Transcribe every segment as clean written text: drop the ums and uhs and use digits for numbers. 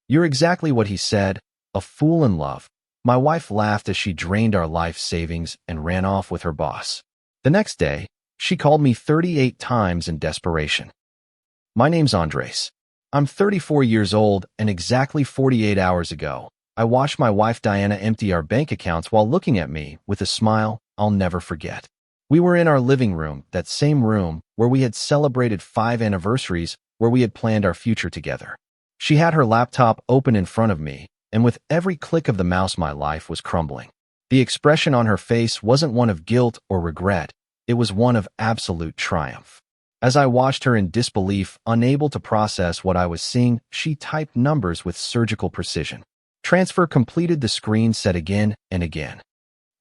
You're exactly what he said, a fool in love. My wife laughed as she drained our life savings and ran off with her boss. The next day, she called me 38 times in desperation. My name's Andres. I'm 34 years old, and exactly 48 hours ago, I watched my wife Diana empty our bank accounts while looking at me with a smile I'll never forget. We were in our living room, that same room where we had celebrated 5 anniversaries, where we had planned our future together. She had her laptop open in front of me, and with every click of the mouse my life was crumbling. The expression on her face wasn't one of guilt or regret, it was one of absolute triumph. As I watched her in disbelief, unable to process what I was seeing, she typed numbers with surgical precision. Transfer completed, the screen said again and again.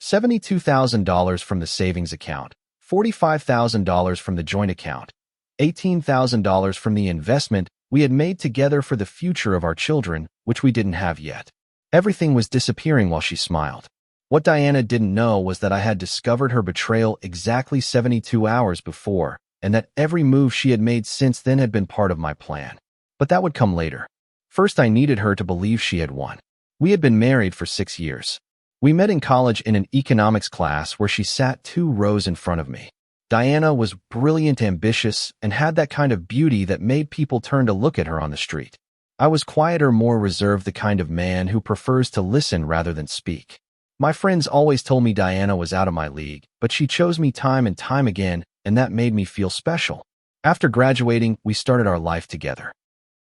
$72,000 from the savings account, $45,000 from the joint account, $18,000 from the investment we had made together for the future of our children, which we didn't have yet. Everything was disappearing while she smiled. What Diana didn't know was that I had discovered her betrayal exactly 72 hours before, and that every move she had made since then had been part of my plan. But that would come later. First, I needed her to believe she had won. We had been married for 6 years. We met in college in an economics class where she sat 2 rows in front of me. Diana was brilliant, ambitious, and had that kind of beauty that made people turn to look at her on the street. I was quieter, more reserved, the kind of man who prefers to listen rather than speak. My friends always told me Diana was out of my league, but she chose me time and time again, and that made me feel special. After graduating, we started our life together.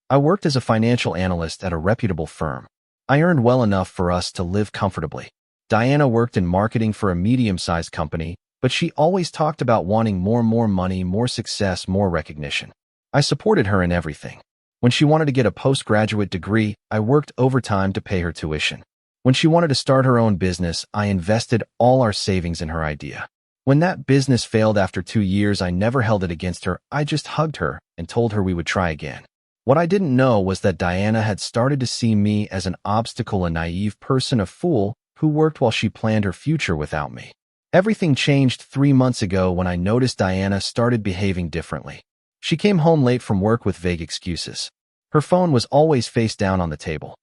I worked as a financial analyst at a reputable firm. I earned well enough for us to live comfortably. Diana worked in marketing for a medium-sized company, but she always talked about wanting more money, more success, more recognition. I supported her in everything. When she wanted to get a postgraduate degree, I worked overtime to pay her tuition. When she wanted to start her own business, I invested all our savings in her idea. When that business failed after 2 years, I never held it against her. I just hugged her and told her we would try again. What I didn't know was that Diana had started to see me as an obstacle, a naive person, a fool who worked while she planned her future without me. Everything changed 3 months ago when I noticed Diana started behaving differently. She came home late from work with vague excuses. Her phone was always face down on the table.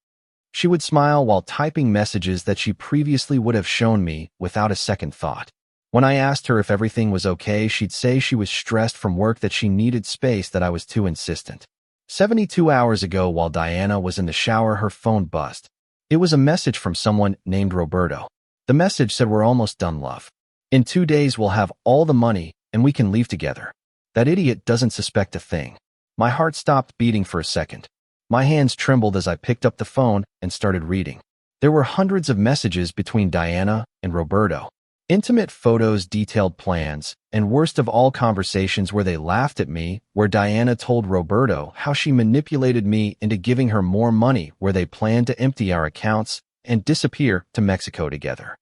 She would smile while typing messages that she previously would have shown me without a second thought. When I asked her if everything was okay, she'd say she was stressed from work, that she needed space, that I was too insistent. 72 hours ago, while Diana was in the shower, her phone buzzed. It was a message from someone named Roberto. The message said, "We're almost done, love. In 2 days, we'll have all the money and we can leave together." That idiot doesn't suspect a thing. My heart stopped beating for a second. My hands trembled as I picked up the phone and started reading. There were hundreds of messages between Diana and Roberto. Intimate photos, detailed plans, and worst of all, conversations where they laughed at me, where Diana told Roberto how she manipulated me into giving her more money, where they planned to empty our accounts and disappear to Mexico together.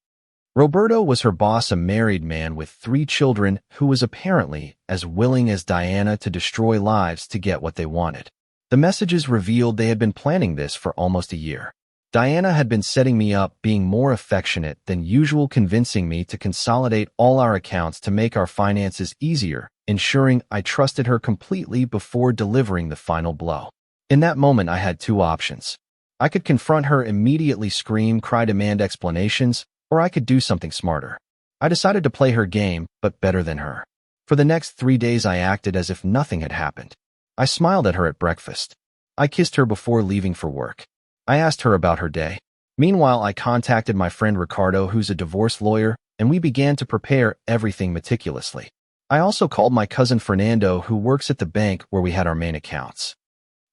Roberto was her boss, a married man with 3 children who was apparently as willing as Diana to destroy lives to get what they wanted. The messages revealed they had been planning this for almost a year. Diana had been setting me up, being more affectionate than usual, convincing me to consolidate all our accounts to make our finances easier, ensuring I trusted her completely before delivering the final blow. In that moment, I had 2 options. I could confront her, immediately scream, cry, demand explanations, or I could do something smarter. I decided to play her game, but better than her. For the next 3 days, I acted as if nothing had happened. I smiled at her at breakfast. I kissed her before leaving for work. I asked her about her day. Meanwhile, I contacted my friend Ricardo, who's a divorce lawyer, and we began to prepare everything meticulously. I also called my cousin Fernando, who works at the bank where we had our main accounts.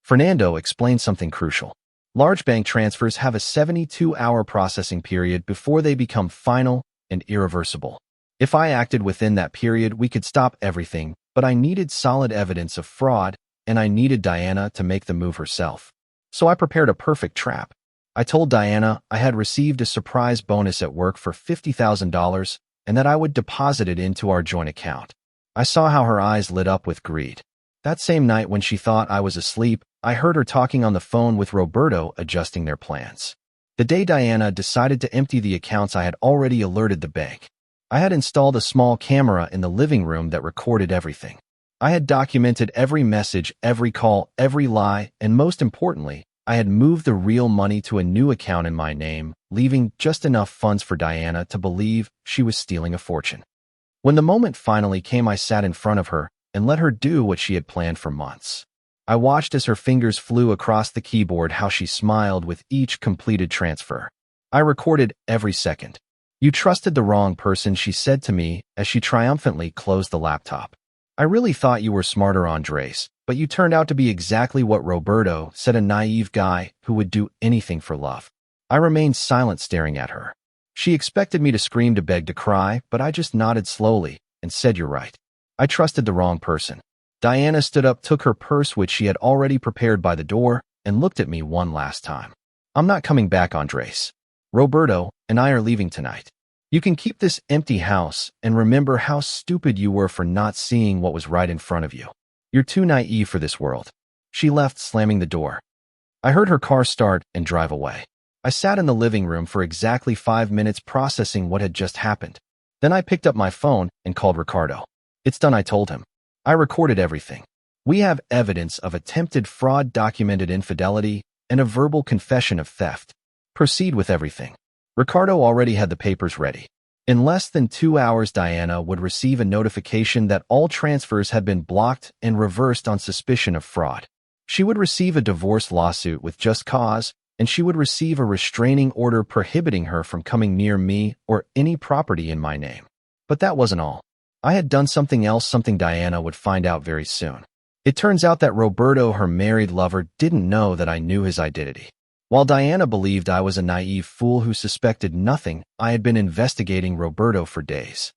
Fernando explained something crucial. Large bank transfers have a 72-hour processing period before they become final and irreversible. If I acted within that period, we could stop everything, but I needed solid evidence of fraud, and I needed Diana to make the move herself. So I prepared a perfect trap. I told Diana I had received a surprise bonus at work for $50,000 and that I would deposit it into our joint account. I saw how her eyes lit up with greed. That same night, when she thought I was asleep, I heard her talking on the phone with Roberto, adjusting their plans. The day Diana decided to empty the accounts, I had already alerted the bank. I had installed a small camera in the living room that recorded everything. I had documented every message, every call, every lie, and most importantly, I had moved the real money to a new account in my name, leaving just enough funds for Diana to believe she was stealing a fortune. When the moment finally came, I sat in front of her and let her do what she had planned for months. I watched as her fingers flew across the keyboard, how she smiled with each completed transfer. I recorded every second. "You trusted the wrong person," she said to me as she triumphantly closed the laptop. "I really thought you were smarter, Andres, but you turned out to be exactly what Roberto said, a naive guy who would do anything for love." I remained silent, staring at her. She expected me to scream, to beg, to cry, but I just nodded slowly and said, "You're right. I trusted the wrong person." Diana stood up, took her purse, which she had already prepared, by the door, and looked at me one last time. "I'm not coming back, Andres. Roberto and I are leaving tonight. You can keep this empty house and remember how stupid you were for not seeing what was right in front of you. You're too naive for this world." She left, slamming the door. I heard her car start and drive away. I sat in the living room for exactly 5 minutes, processing what had just happened. Then I picked up my phone and called Ricardo. "It's done," I told him. "I recorded everything. We have evidence of attempted fraud, documented infidelity, and a verbal confession of theft. Proceed with everything." Ricardo already had the papers ready. In less than 2 hours, Diana would receive a notification that all transfers had been blocked and reversed on suspicion of fraud. She would receive a divorce lawsuit with just cause, and she would receive a restraining order prohibiting her from coming near me or any property in my name. But that wasn't all. I had done something else, something Diana would find out very soon. It turns out that Roberto, her married lover, didn't know that I knew his identity. While Diana believed I was a naive fool who suspected nothing, I had been investigating Roberto for days.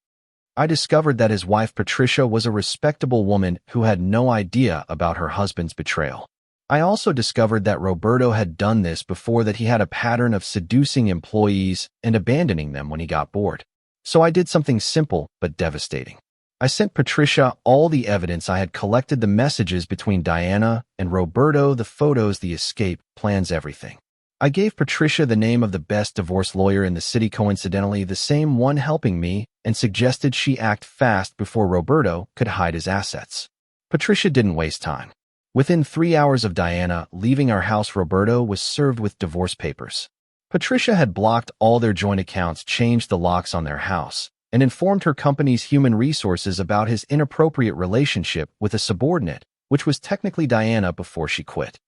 I discovered that his wife Patricia was a respectable woman who had no idea about her husband's betrayal. I also discovered that Roberto had done this before, that he had a pattern of seducing employees and abandoning them when he got bored. So I did something simple but devastating. I sent Patricia all the evidence I had collected, the messages between Diana and Roberto, the photos, the escape plans, everything. I gave Patricia the name of the best divorce lawyer in the city, coincidentally the same one helping me, and suggested she act fast before Roberto could hide his assets. Patricia didn't waste time. Within 3 hours of Diana leaving our house, Roberto was served with divorce papers. Patricia had blocked all their joint accounts, changed the locks on their house, and informed her company's human resources about his inappropriate relationship with a subordinate, which was technically Diana, before she quit.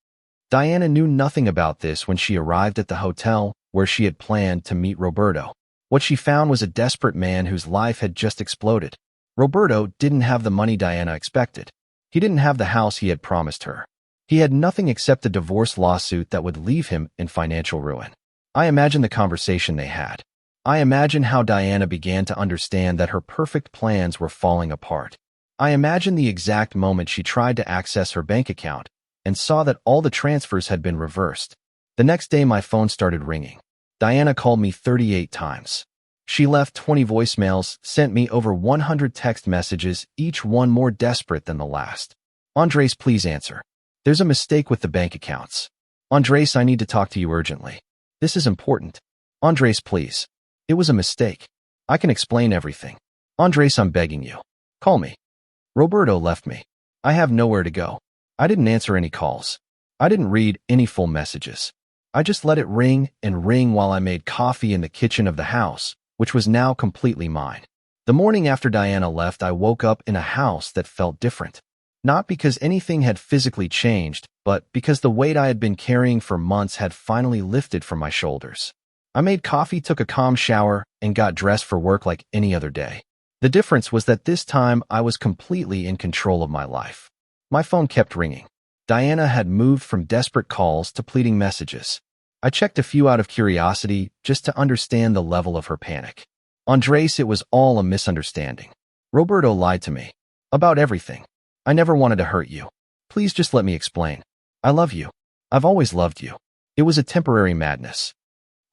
Diana knew nothing about this when she arrived at the hotel where she had planned to meet Roberto. What she found was a desperate man whose life had just exploded. Roberto didn't have the money Diana expected. He didn't have the house he had promised her. He had nothing except a divorce lawsuit that would leave him in financial ruin. I imagine the conversation they had. I imagine how Diana began to understand that her perfect plans were falling apart. I imagine the exact moment she tried to access her bank account and saw that all the transfers had been reversed. The next day, my phone started ringing. Diana called me 38 times. She left 20 voicemails, sent me over 100 text messages, each one more desperate than the last. "Andres, please answer. There's a mistake with the bank accounts. Andres, I need to talk to you urgently. This is important. Andres, please. It was a mistake. I can explain everything. Andres, I'm begging you. Call me." Roberto left me. I have nowhere to go. I didn't answer any calls. I didn't read any full messages. I just let it ring and ring while I made coffee in the kitchen of the house, which was now completely mine. The morning after Diana left, I woke up in a house that felt different. Not because anything had physically changed, but because the weight I had been carrying for months had finally lifted from my shoulders. I made coffee, took a calm shower, and got dressed for work like any other day. The difference was that this time I was completely in control of my life. My phone kept ringing. Diana had moved from desperate calls to pleading messages. I checked a few out of curiosity, just to understand the level of her panic. "Andres, it was all a misunderstanding. Roberto lied to me. About everything. I never wanted to hurt you. Please just let me explain. I love you. I've always loved you. It was a temporary madness.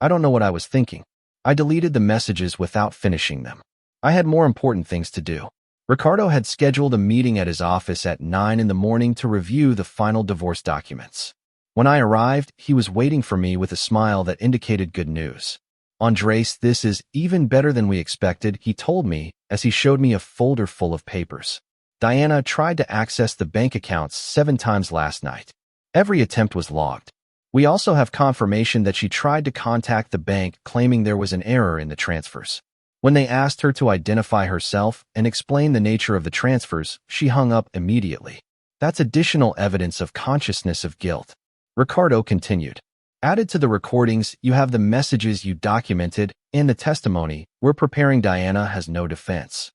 I don't know what I was thinking." I deleted the messages without finishing them. I had more important things to do. Ricardo had scheduled a meeting at his office at 9 in the morning to review the final divorce documents. When I arrived, he was waiting for me with a smile that indicated good news. "Andres, this is even better than we expected," he told me as he showed me a folder full of papers. "Diana tried to access the bank accounts 7 times last night. Every attempt was logged. We also have confirmation that she tried to contact the bank claiming there was an error in the transfers. When they asked her to identify herself and explain the nature of the transfers, she hung up immediately. That's additional evidence of consciousness of guilt. Ricardo continued. Added to the recordings, you have the messages you documented and the testimony. We're preparing Diana has no defense.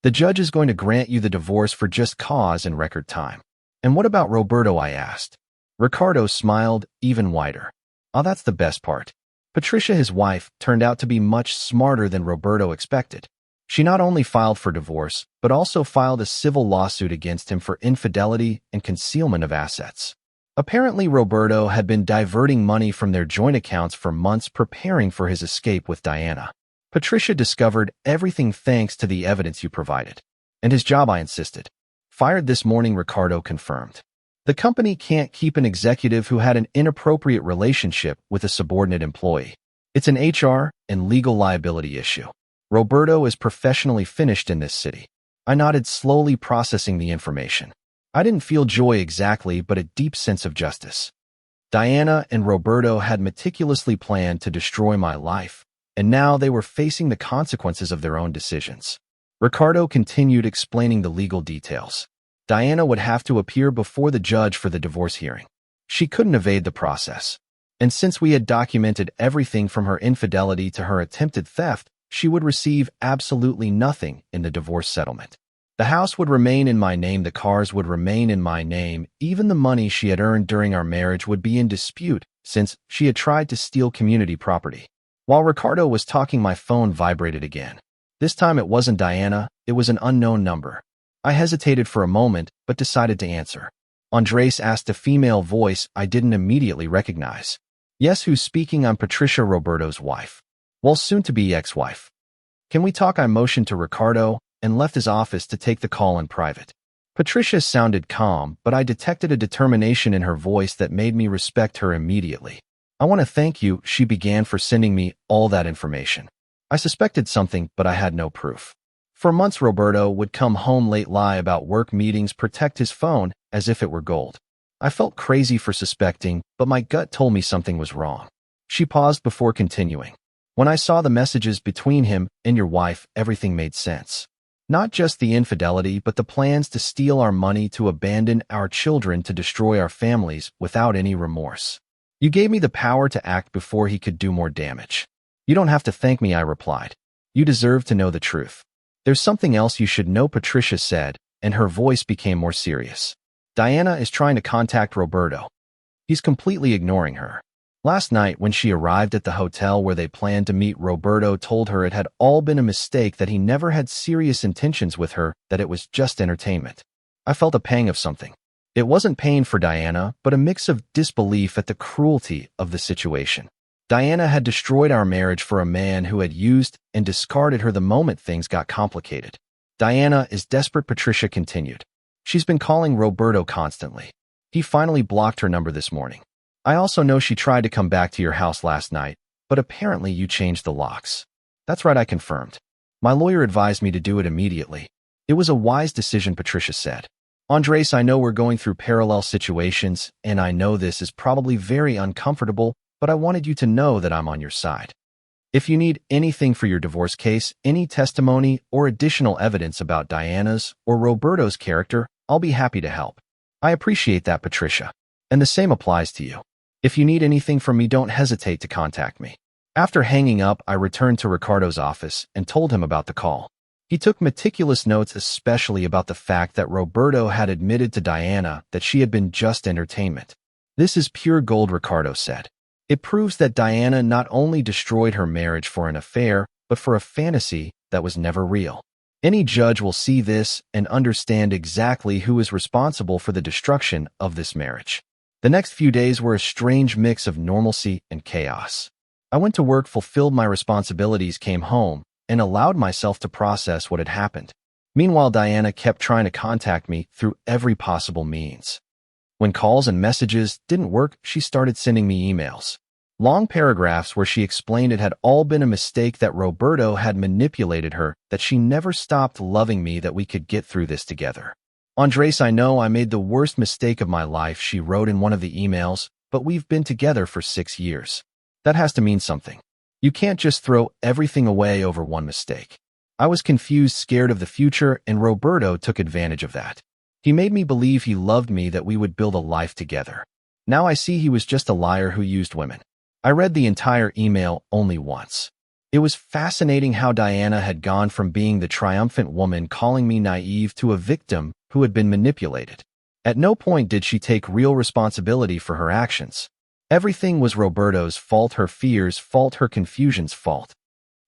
The judge is going to grant you the divorce for just cause in record time. And what about Roberto, I asked. Ricardo smiled even wider. Oh, that's the best part. Patricia, his wife, turned out to be much smarter than Roberto expected. She not only filed for divorce, but also filed a civil lawsuit against him for infidelity and concealment of assets. Apparently, Roberto had been diverting money from their joint accounts for months preparing for his escape with Diana. Patricia discovered everything thanks to the evidence you provided. And his job, I insisted. Fired this morning, Ricardo confirmed. The company can't keep an executive who had an inappropriate relationship with a subordinate employee. It's an HR and legal liability issue. Roberto is professionally finished in this city. I nodded, slowly processing the information. I didn't feel joy exactly, but a deep sense of justice. Diana and Roberto had meticulously planned to destroy my life, and now they were facing the consequences of their own decisions. Ricardo continued explaining the legal details. Diana would have to appear before the judge for the divorce hearing. She couldn't evade the process. And since we had documented everything from her infidelity to her attempted theft, she would receive absolutely nothing in the divorce settlement. The house would remain in my name, the cars would remain in my name, even the money she had earned during our marriage would be in dispute since she had tried to steal community property. While Ricardo was talking, my phone vibrated again. This time it wasn't Diana, it was an unknown number. I hesitated for a moment, but decided to answer. Andres asked, a female voice I didn't immediately recognize. Yes, who's speaking? I'm Patricia, Roberto's wife. Well, soon-to-be ex-wife. Can we talk? I motioned to Ricardo and left his office to take the call in private. Patricia sounded calm, but I detected a determination in her voice that made me respect her immediately. I want to thank you, she began, for sending me all that information. I suspected something, but I had no proof. For months, Roberto would come home late, lie about work meetings, protect his phone as if it were gold. I felt crazy for suspecting, but my gut told me something was wrong. She paused before continuing. When I saw the messages between him and your wife, everything made sense. Not just the infidelity, but the plans to steal our money, to abandon our children, to destroy our families without any remorse. You gave me the power to act before he could do more damage. You don't have to thank me, I replied. You deserve to know the truth. There's something else you should know, Patricia said, and her voice became more serious. Diana is trying to contact Roberto. He's completely ignoring her. Last night, when she arrived at the hotel where they planned to meet, Roberto told her it had all been a mistake, that he never had serious intentions with her, that it was just entertainment. I felt a pang of something. It wasn't pain for Diana, but a mix of disbelief at the cruelty of the situation. Diana had destroyed our marriage for a man who had used and discarded her the moment things got complicated. Diana is desperate, Patricia continued. She's been calling Roberto constantly. He finally blocked her number this morning. I also know she tried to come back to your house last night, but apparently you changed the locks. That's right, I confirmed. My lawyer advised me to do it immediately. It was a wise decision, Patricia said. Andres, I know we're going through parallel situations, and I know this is probably very uncomfortable, but I wanted you to know that I'm on your side. If you need anything for your divorce case, any testimony or additional evidence about Diana's or Roberto's character, I'll be happy to help. I appreciate that, Patricia. And the same applies to you. If you need anything from me, don't hesitate to contact me. After hanging up, I returned to Ricardo's office and told him about the call. He took meticulous notes, especially about the fact that Roberto had admitted to Diana that she had been just entertainment. This is pure gold, Ricardo said. It proves that Diana not only destroyed her marriage for an affair, but for a fantasy that was never real. Any judge will see this and understand exactly who is responsible for the destruction of this marriage. The next few days were a strange mix of normalcy and chaos. I went to work, fulfilled my responsibilities, came home, and allowed myself to process what had happened. Meanwhile, Diana kept trying to contact me through every possible means. When calls and messages didn't work, she started sending me emails. Long paragraphs where she explained it had all been a mistake, that Roberto had manipulated her, that she never stopped loving me, that we could get through this together. Andres, I know I made the worst mistake of my life, she wrote in one of the emails, but we've been together for 6 years. That has to mean something. You can't just throw everything away over one mistake. I was confused, scared of the future, and Roberto took advantage of that. He made me believe he loved me, that we would build a life together. Now I see he was just a liar who used women. I read the entire email only once. It was fascinating how Diana had gone from being the triumphant woman calling me naive to a victim who had been manipulated. At no point did she take real responsibility for her actions. Everything was Roberto's fault, her fears' fault, her confusion's fault.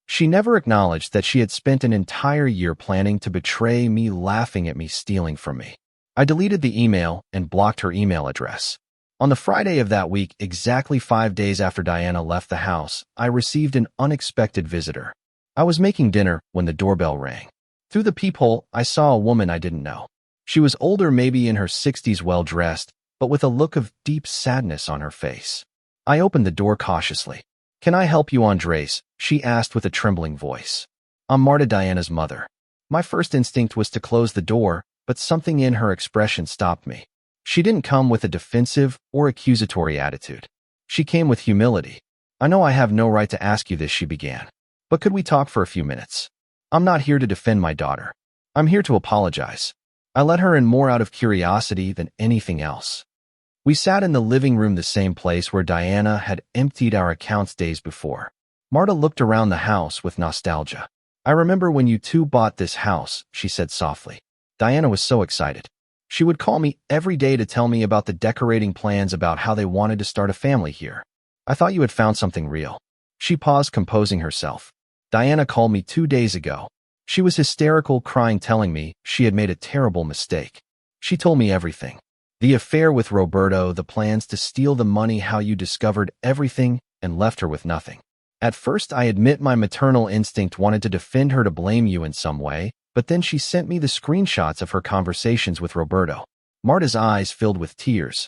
She never acknowledged that she had spent an entire year planning to betray me, laughing at me, stealing from me. I deleted the email and blocked her email address. On the Friday of that week, exactly 5 days after Diana left the house, I received an unexpected visitor. I was making dinner when the doorbell rang. Through the peephole, I saw a woman I didn't know. She was older, maybe in her 60s, well-dressed, but with a look of deep sadness on her face. I opened the door cautiously. "Can I help you, Andres?" she asked with a trembling voice. "I'm Marta, Diana's mother." My first instinct was to close the door, but something in her expression stopped me. She didn't come with a defensive or accusatory attitude. She came with humility. "I know I have no right to ask you this," she began. "But could we talk for a few minutes? I'm not here to defend my daughter. I'm here to apologize. I let her in more out of curiosity than anything else." We sat in the living room, the same place where Diana had emptied our accounts days before. Marta looked around the house with nostalgia. "I remember when you two bought this house," she said softly. Diana was so excited. She would call me every day to tell me about the decorating plans, about how they wanted to start a family here. "I thought you had found something real." She paused, composing herself. "Diana called me 2 days ago. She was hysterical, crying, telling me she had made a terrible mistake. She told me everything. The affair with Roberto, the plans to steal the money, how you discovered everything and left her with nothing. At first, I admit my maternal instinct wanted to defend her, to blame you in some way, but then she sent me the screenshots of her conversations with Roberto." Marta's eyes filled with tears.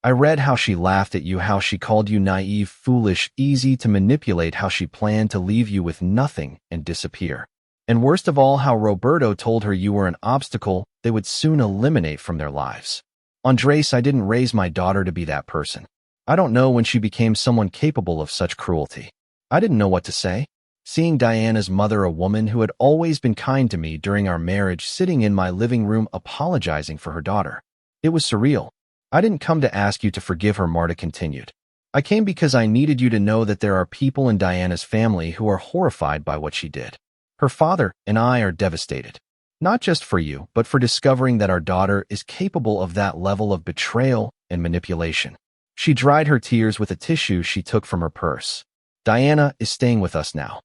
"I read how she laughed at you, how she called you naive, foolish, easy to manipulate, how she planned to leave you with nothing and disappear. And worst of all, how Roberto told her you were an obstacle they would soon eliminate from their lives. Andres, I didn't raise my daughter to be that person. I don't know when she became someone capable of such cruelty. I didn't know what to say. Seeing Diana's mother, a woman who had always been kind to me during our marriage, sitting in my living room apologizing for her daughter. It was surreal. I didn't come to ask you to forgive her," Marta continued. "I came because I needed you to know that there are people in Diana's family who are horrified by what she did. Her father and I are devastated. Not just for you, but for discovering that our daughter is capable of that level of betrayal and manipulation." She dried her tears with a tissue she took from her purse. "Diana is staying with us now.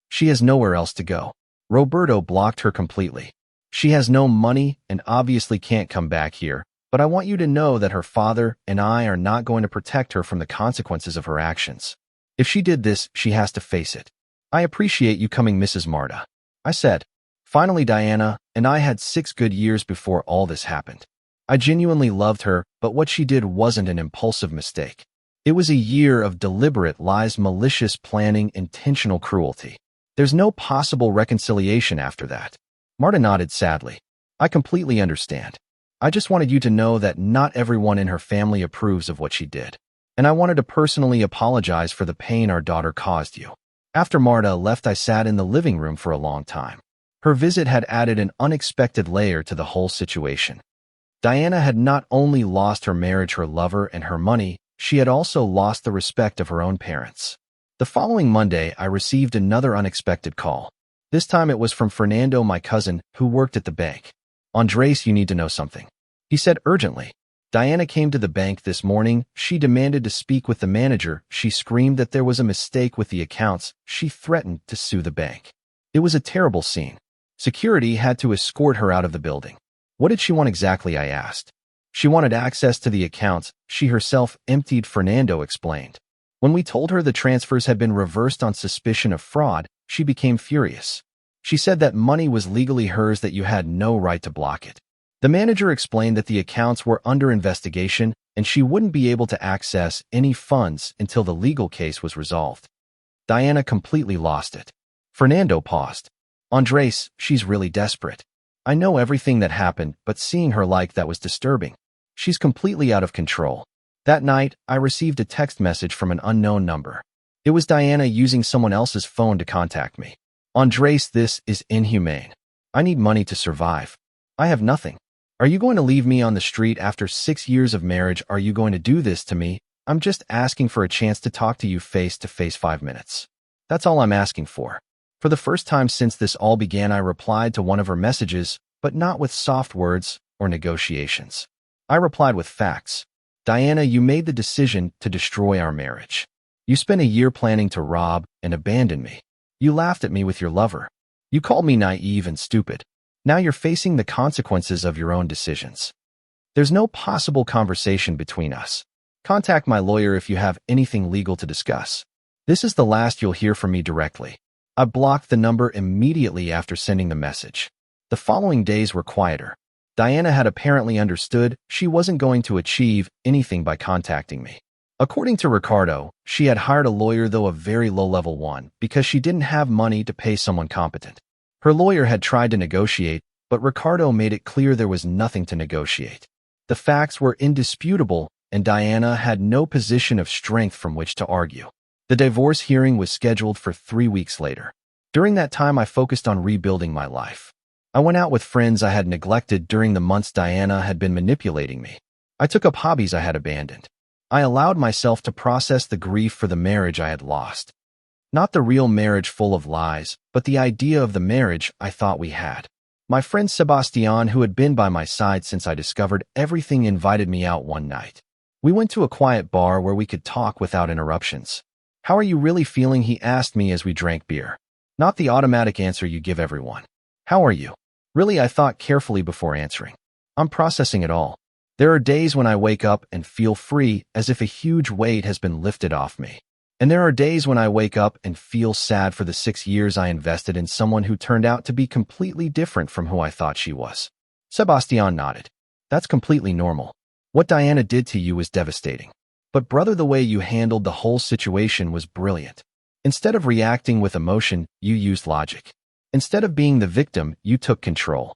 She has nowhere else to go. Roberto blocked her completely. She has no money and obviously can't come back here, but I want you to know that her father and I are not going to protect her from the consequences of her actions. If she did this, she has to face it. I appreciate you coming, Mrs. Marta," I said. Finally, Diana and I had 6 good years before all this happened. I genuinely loved her, but what she did wasn't an impulsive mistake. It was a year of deliberate lies, malicious planning, intentional cruelty. There's no possible reconciliation after that. Marta nodded sadly. "I completely understand. I just wanted you to know that not everyone in her family approves of what she did. And I wanted to personally apologize for the pain our daughter caused you." After Marta left, I sat in the living room for a long time. Her visit had added an unexpected layer to the whole situation. Diana had not only lost her marriage, her lover, and her money, she had also lost the respect of her own parents. The following Monday, I received another unexpected call. This time it was from Fernando, my cousin, who worked at the bank. "Andres, you need to know something," he said urgently. "Diana came to the bank this morning. She demanded to speak with the manager. She screamed that there was a mistake with the accounts. She threatened to sue the bank." It was a terrible scene. Security had to escort her out of the building. "What did she want exactly?" I asked. "She wanted access to the accounts she herself emptied," Fernando explained. "When we told her the transfers had been reversed on suspicion of fraud, she became furious. She said that money was legally hers, that you had no right to block it. The manager explained that the accounts were under investigation and she wouldn't be able to access any funds until the legal case was resolved." Diana completely lost it. Fernando paused. "Andres, she's really desperate. I know everything that happened, but seeing her like that was disturbing. She's completely out of control. That night, I received a text message from an unknown number. It was Diana using someone else's phone to contact me. Andres, this is inhumane. I need money to survive. I have nothing. Are you going to leave me on the street after 6 years of marriage? Are you going to do this to me? I'm just asking for a chance to talk to you face to face 5 minutes. That's all I'm asking for. For the first time since this all began, I replied to one of her messages, but not with soft words or negotiations. I replied with facts. Diana, you made the decision to destroy our marriage. You spent a year planning to rob and abandon me. You laughed at me with your lover. You called me naive and stupid. Now you're facing the consequences of your own decisions. There's no possible conversation between us. Contact my lawyer if you have anything legal to discuss. This is the last you'll hear from me directly. I blocked the number immediately after sending the message. The following days were quieter. Diana had apparently understood she wasn't going to achieve anything by contacting me. According to Ricardo, she had hired a lawyer, though a very low-level one, because she didn't have money to pay someone competent. Her lawyer had tried to negotiate, but Ricardo made it clear there was nothing to negotiate. The facts were indisputable, and Diana had no position of strength from which to argue. The divorce hearing was scheduled for 3 weeks later. During that time, I focused on rebuilding my life. I went out with friends I had neglected during the months Diana had been manipulating me. I took up hobbies I had abandoned. I allowed myself to process the grief for the marriage I had lost. Not the real marriage full of lies, but the idea of the marriage I thought we had. My friend Sebastian, who had been by my side since I discovered everything, invited me out one night. We went to a quiet bar where we could talk without interruptions. How are you really feeling? He asked me as we drank beer. Not the automatic answer you give everyone. How are you? Really, I thought carefully before answering. I'm processing it all. There are days when I wake up and feel free, as if a huge weight has been lifted off me. And there are days when I wake up and feel sad for the 6 years I invested in someone who turned out to be completely different from who I thought she was. Sebastian nodded. That's completely normal. What Diana did to you was devastating. But brother, the way you handled the whole situation was brilliant. Instead of reacting with emotion, you used logic. Instead of being the victim, you took control.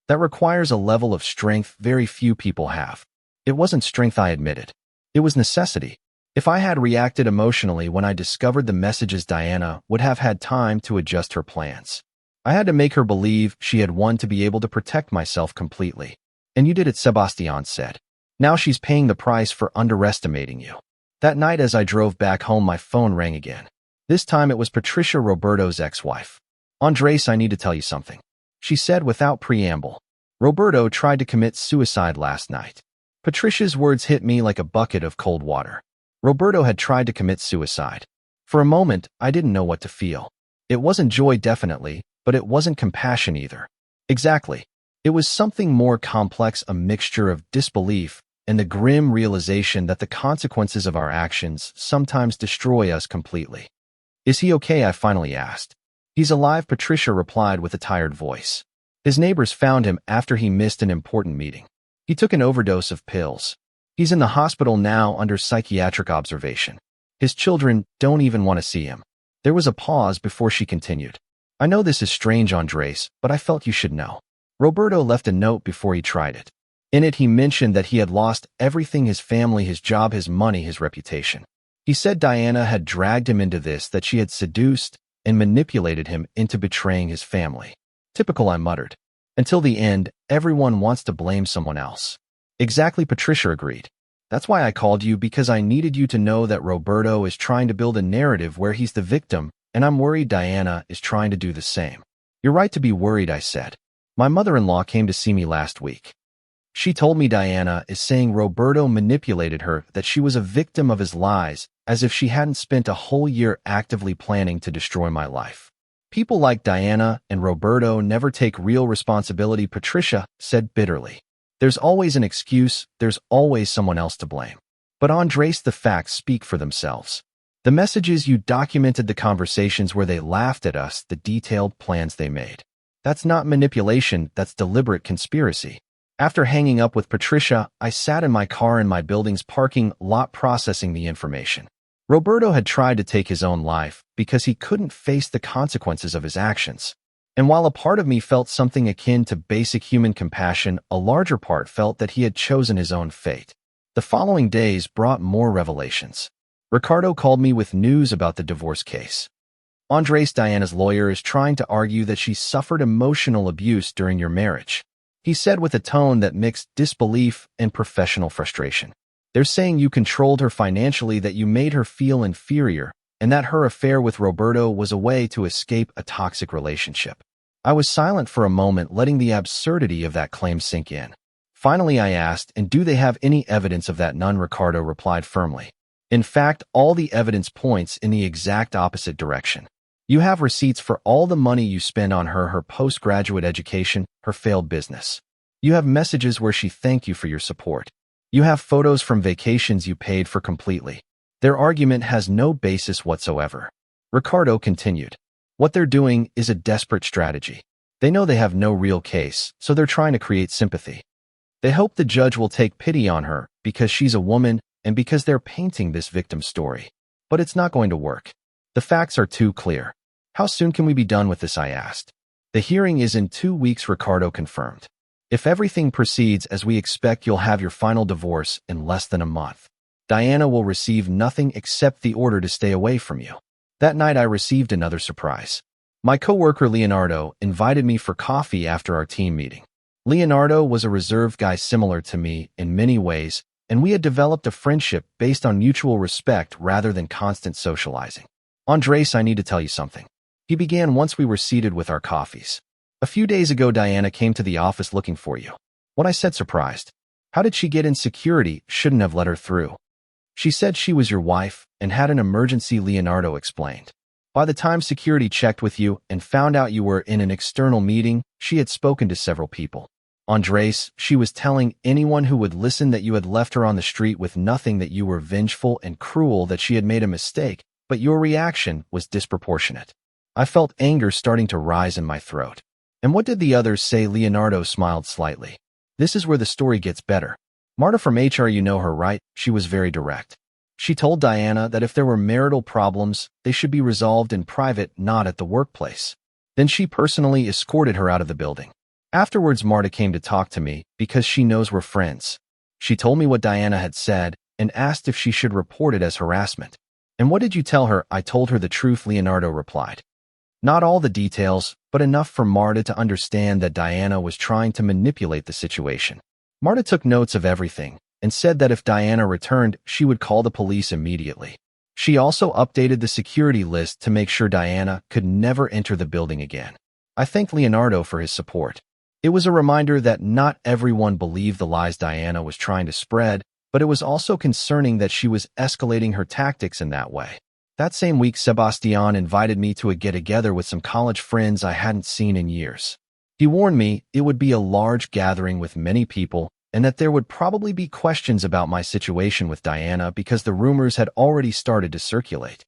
That requires a level of strength very few people have. It wasn't strength, I admitted. It was necessity. If I had reacted emotionally when I discovered the messages, Diana would have had time to adjust her plans. I had to make her believe she had won to be able to protect myself completely. And you did it, Sebastian said. Now she's paying the price for underestimating you. That night as I drove back home, my phone rang again. This time it was Patricia, Roberto's ex-wife. Andres, I need to tell you something, she said without preamble. Roberto tried to commit suicide last night. Patricia's words hit me like a bucket of cold water. Roberto had tried to commit suicide. For a moment, I didn't know what to feel. It wasn't joy, definitely, but it wasn't compassion either. Exactly. It was something more complex, a mixture of disbelief and the grim realization that the consequences of our actions sometimes destroy us completely. Is he okay? I finally asked. He's alive, Patricia replied with a tired voice. His neighbors found him after he missed an important meeting. He took an overdose of pills. He's in the hospital now under psychiatric observation. His children don't even want to see him. There was a pause before she continued. I know this is strange, Andres, but I felt you should know. Roberto left a note before he tried it. In it, he mentioned that he had lost everything: his family, his job, his money, his reputation. He said Diana had dragged him into this, that she had seduced and manipulated him into betraying his family. Typical, I muttered. Until the end, everyone wants to blame someone else. Exactly, Patricia agreed. That's why I called you, because I needed you to know that Roberto is trying to build a narrative where he's the victim, and I'm worried Diana is trying to do the same. You're right to be worried, I said. My mother-in-law came to see me last week. She told me Diana is saying Roberto manipulated her, that she was a victim of his lies, as if she hadn't spent a whole year actively planning to destroy my life. People like Diana and Roberto never take real responsibility, Patricia said bitterly. There's always an excuse, there's always someone else to blame. But Andres, the facts speak for themselves. The messages you documented, the conversations where they laughed at us, the detailed plans they made. That's not manipulation, that's deliberate conspiracy. After hanging up with Patricia, I sat in my car in my building's parking lot processing the information. Roberto had tried to take his own life because he couldn't face the consequences of his actions. And while a part of me felt something akin to basic human compassion, a larger part felt that he had chosen his own fate. The following days brought more revelations. Ricardo called me with news about the divorce case. Andres, Diana's lawyer, is trying to argue that she suffered emotional abuse during your marriage. He said with a tone that mixed disbelief and professional frustration. They're saying you controlled her financially, that you made her feel inferior, and that her affair with Roberto was a way to escape a toxic relationship. I was silent for a moment, letting the absurdity of that claim sink in. Finally, I asked, and do they have any evidence of that? None. Ricardo replied firmly. In fact, all the evidence points in the exact opposite direction. You have receipts for all the money you spend on her postgraduate education, her failed business. You have messages where she thanked you for your support. You have photos from vacations you paid for completely. Their argument has no basis whatsoever. Ricardo continued. What they're doing is a desperate strategy. They know they have no real case, so they're trying to create sympathy. They hope the judge will take pity on her because she's a woman and because they're painting this victim story. But it's not going to work. The facts are too clear. How soon can we be done with this? I asked. The hearing is in 2 weeks, Ricardo confirmed. If everything proceeds as we expect, you'll have your final divorce in less than a month. Diana will receive nothing except the order to stay away from you. That night I received another surprise. My coworker Leonardo invited me for coffee after our team meeting. Leonardo was a reserved guy similar to me in many ways, and we had developed a friendship based on mutual respect rather than constant socializing. Andres, I need to tell you something. He began once we were seated with our coffees. A few days ago, Diana came to the office looking for you. What? I said, surprised. How did she get in? Security shouldn't have let her through. She said she was your wife and had an emergency, Leonardo explained. By the time security checked with you and found out you were in an external meeting, she had spoken to several people. Andres, she was telling anyone who would listen that you had left her on the street with nothing, that you were vengeful and cruel, that she had made a mistake, but your reaction was disproportionate. I felt anger starting to rise in my throat. And what did the others say? Leonardo smiled slightly. This is where the story gets better. Marta from HR, you know her, right? She was very direct. She told Diana that if there were marital problems, they should be resolved in private, not at the workplace. Then she personally escorted her out of the building. Afterwards, Marta came to talk to me because she knows we're friends. She told me what Diana had said and asked if she should report it as harassment. And what did you tell her? I told her the truth, Leonardo replied. Not all the details, but enough for Marta to understand that Diana was trying to manipulate the situation. Marta took notes of everything and said that if Diana returned, she would call the police immediately. She also updated the security list to make sure Diana could never enter the building again. I thanked Leonardo for his support. It was a reminder that not everyone believed the lies Diana was trying to spread, but it was also concerning that she was escalating her tactics in that way. That same week, Sebastian invited me to a get-together with some college friends I hadn't seen in years. He warned me it would be a large gathering with many people and that there would probably be questions about my situation with Diana because the rumors had already started to circulate.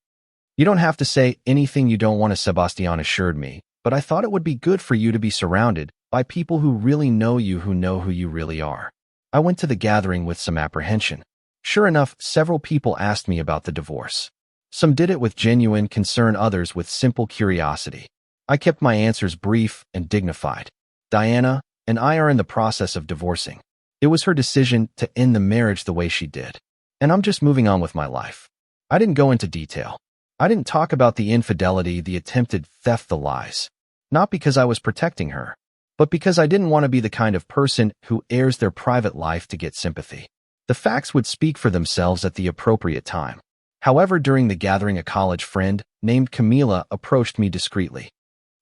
You don't have to say anything you don't want to, Sebastian assured me, but I thought it would be good for you to be surrounded by people who really know you, who know who you really are. I went to the gathering with some apprehension. Sure enough, several people asked me about the divorce. Some did it with genuine concern, others with simple curiosity. I kept my answers brief and dignified. Diana and I are in the process of divorcing. It was her decision to end the marriage the way she did. And I'm just moving on with my life. I didn't go into detail. I didn't talk about the infidelity, the attempted theft, the lies. Not because I was protecting her, but because I didn't want to be the kind of person who airs their private life to get sympathy. The facts would speak for themselves at the appropriate time. However, during the gathering, a college friend named Camila approached me discreetly.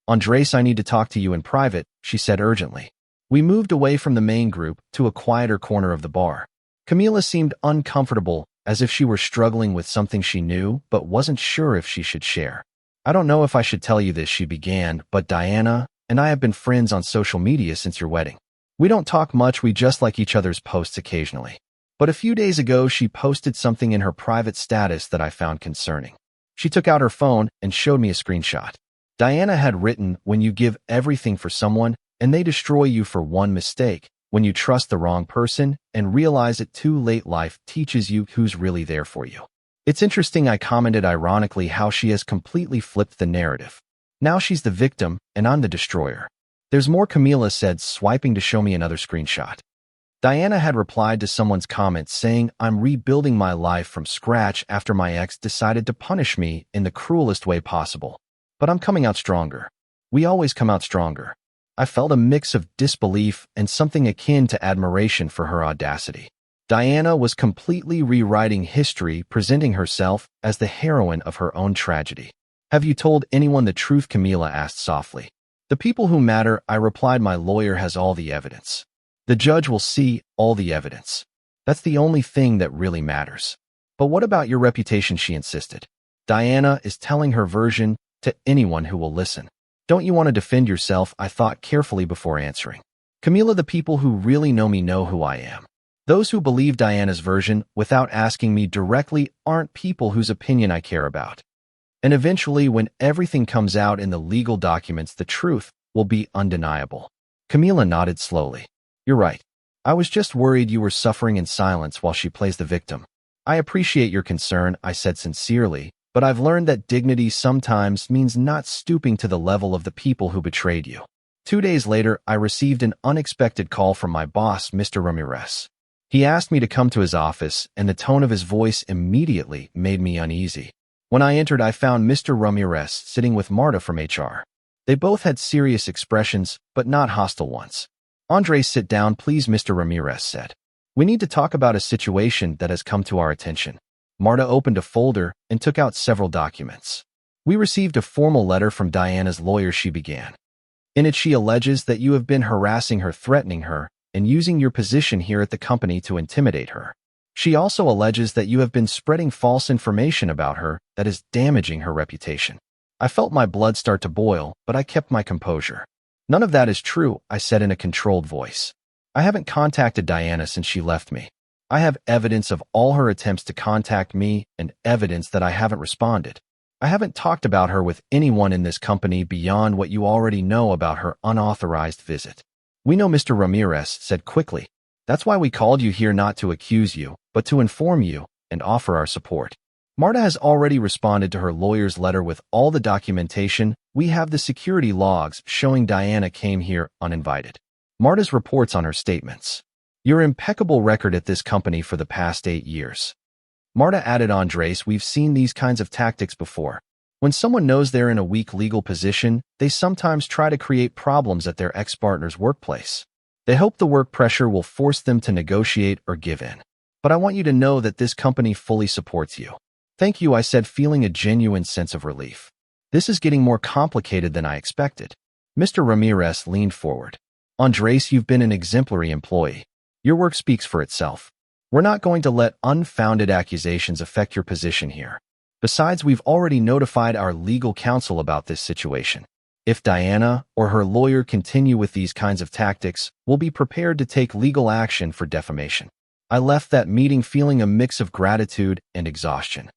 Andres, I need to talk to you in private, she said urgently. We moved away from the main group to a quieter corner of the bar. Camila seemed uncomfortable, as if she were struggling with something she knew but wasn't sure if she should share. I don't know if I should tell you this, she began, but Diana and I have been friends on social media since your wedding. We don't talk much, we just like each other's posts occasionally. But a few days ago, she posted something in her private status that I found concerning. She took out her phone and showed me a screenshot. Diana had written, when you give everything for someone and they destroy you for one mistake, when you trust the wrong person and realize it too late, life teaches you who's really there for you. It's interesting, I commented ironically, how she has completely flipped the narrative. Now she's the victim and I'm the destroyer. There's more, Camila said, swiping to show me another screenshot. Diana had replied to someone's comment saying, "I'm rebuilding my life from scratch after my ex decided to punish me in the cruelest way possible. But I'm coming out stronger. We always come out stronger." I felt a mix of disbelief and something akin to admiration for her audacity. Diana was completely rewriting history, presenting herself as the heroine of her own tragedy. "Have you told anyone the truth?" Camila asked softly. "The people who matter," I replied. "My lawyer has all the evidence. The judge will see all the evidence. That's the only thing that really matters." "But what about your reputation?" she insisted. "Diana is telling her version to anyone who will listen. Don't you want to defend yourself?" I thought carefully before answering. "Camila, the people who really know me know who I am. Those who believe Diana's version without asking me directly aren't people whose opinion I care about. And eventually, when everything comes out in the legal documents, the truth will be undeniable." Camila nodded slowly. "You're right. I was just worried you were suffering in silence while she plays the victim." "I appreciate your concern," I said sincerely, "but I've learned that dignity sometimes means not stooping to the level of the people who betrayed you." 2 days later, I received an unexpected call from my boss, Mr. Ramirez. He asked me to come to his office, and the tone of his voice immediately made me uneasy. When I entered, I found Mr. Ramirez sitting with Marta from HR. They both had serious expressions, but not hostile ones. "Andres, sit down, please," Mr. Ramirez said. "We need to talk about a situation that has come to our attention." Marta opened a folder and took out several documents. "We received a formal letter from Diana's lawyer," she began. "In it, she alleges that you have been harassing her, threatening her, and using your position here at the company to intimidate her. She also alleges that you have been spreading false information about her that is damaging her reputation." I felt my blood start to boil, but I kept my composure. "None of that is true," I said in a controlled voice. "I haven't contacted Diana since she left me. I have evidence of all her attempts to contact me and evidence that I haven't responded. I haven't talked about her with anyone in this company beyond what you already know about her unauthorized visit." "We know," Mr. Ramirez said quickly. "That's why we called you here, not to accuse you, but to inform you and offer our support. Marta has already responded to her lawyer's letter with all the documentation. We have the security logs showing Diana came here uninvited. Marta's reports on her statements. Your impeccable record at this company for the past 8 years." Marta added, "Andres, we've seen these kinds of tactics before. When someone knows they're in a weak legal position, they sometimes try to create problems at their ex-partner's workplace. They hope the work pressure will force them to negotiate or give in. But I want you to know that this company fully supports you." "Thank you," I said, feeling a genuine sense of relief. "This is getting more complicated than I expected." Mr. Ramirez leaned forward. "Andres, you've been an exemplary employee. Your work speaks for itself. We're not going to let unfounded accusations affect your position here. Besides, we've already notified our legal counsel about this situation. If Diana or her lawyer continue with these kinds of tactics, we'll be prepared to take legal action for defamation." I left that meeting feeling a mix of gratitude and exhaustion.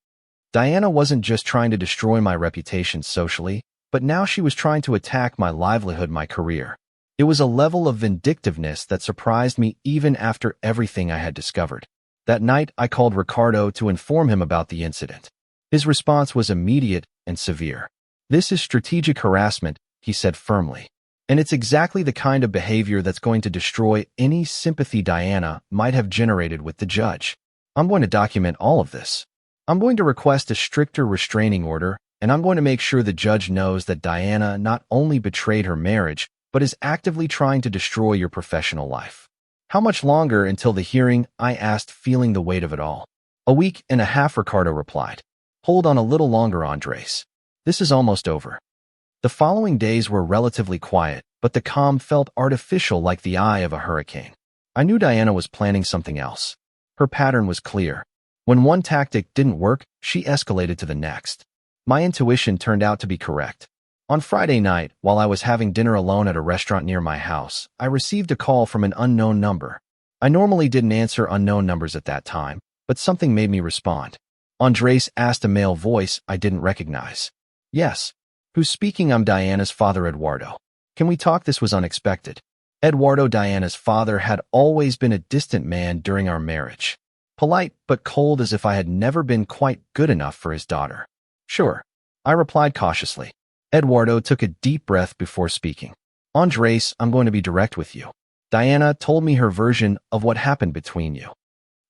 Diana wasn't just trying to destroy my reputation socially, but now she was trying to attack my livelihood, my career. It was a level of vindictiveness that surprised me even after everything I had discovered. That night, I called Ricardo to inform him about the incident. His response was immediate and severe. "This is strategic harassment," he said firmly. "And it's exactly the kind of behavior that's going to destroy any sympathy Diana might have generated with the judge. I'm going to document all of this. I'm going to request a stricter restraining order, and I'm going to make sure the judge knows that Diana not only betrayed her marriage, but is actively trying to destroy your professional life." "How much longer until the hearing?" I asked, feeling the weight of it all. "A week and a half," Ricardo replied. "Hold on a little longer, Andres. This is almost over." The following days were relatively quiet, but the calm felt artificial, like the eye of a hurricane. I knew Diana was planning something else. Her pattern was clear. When one tactic didn't work, she escalated to the next. My intuition turned out to be correct. On Friday night, while I was having dinner alone at a restaurant near my house, I received a call from an unknown number. I normally didn't answer unknown numbers at that time, but something made me respond. "Andres?" asked a male voice I didn't recognize. "Yes." "Who's speaking?" "I'm Diana's father, Eduardo. Can we talk?" This was unexpected. Eduardo, Diana's father, had always been a distant man during our marriage. Polite but cold, as if I had never been quite good enough for his daughter. "Sure," I replied cautiously. Eduardo took a deep breath before speaking. "Andres, I'm going to be direct with you. Diana told me her version of what happened between you.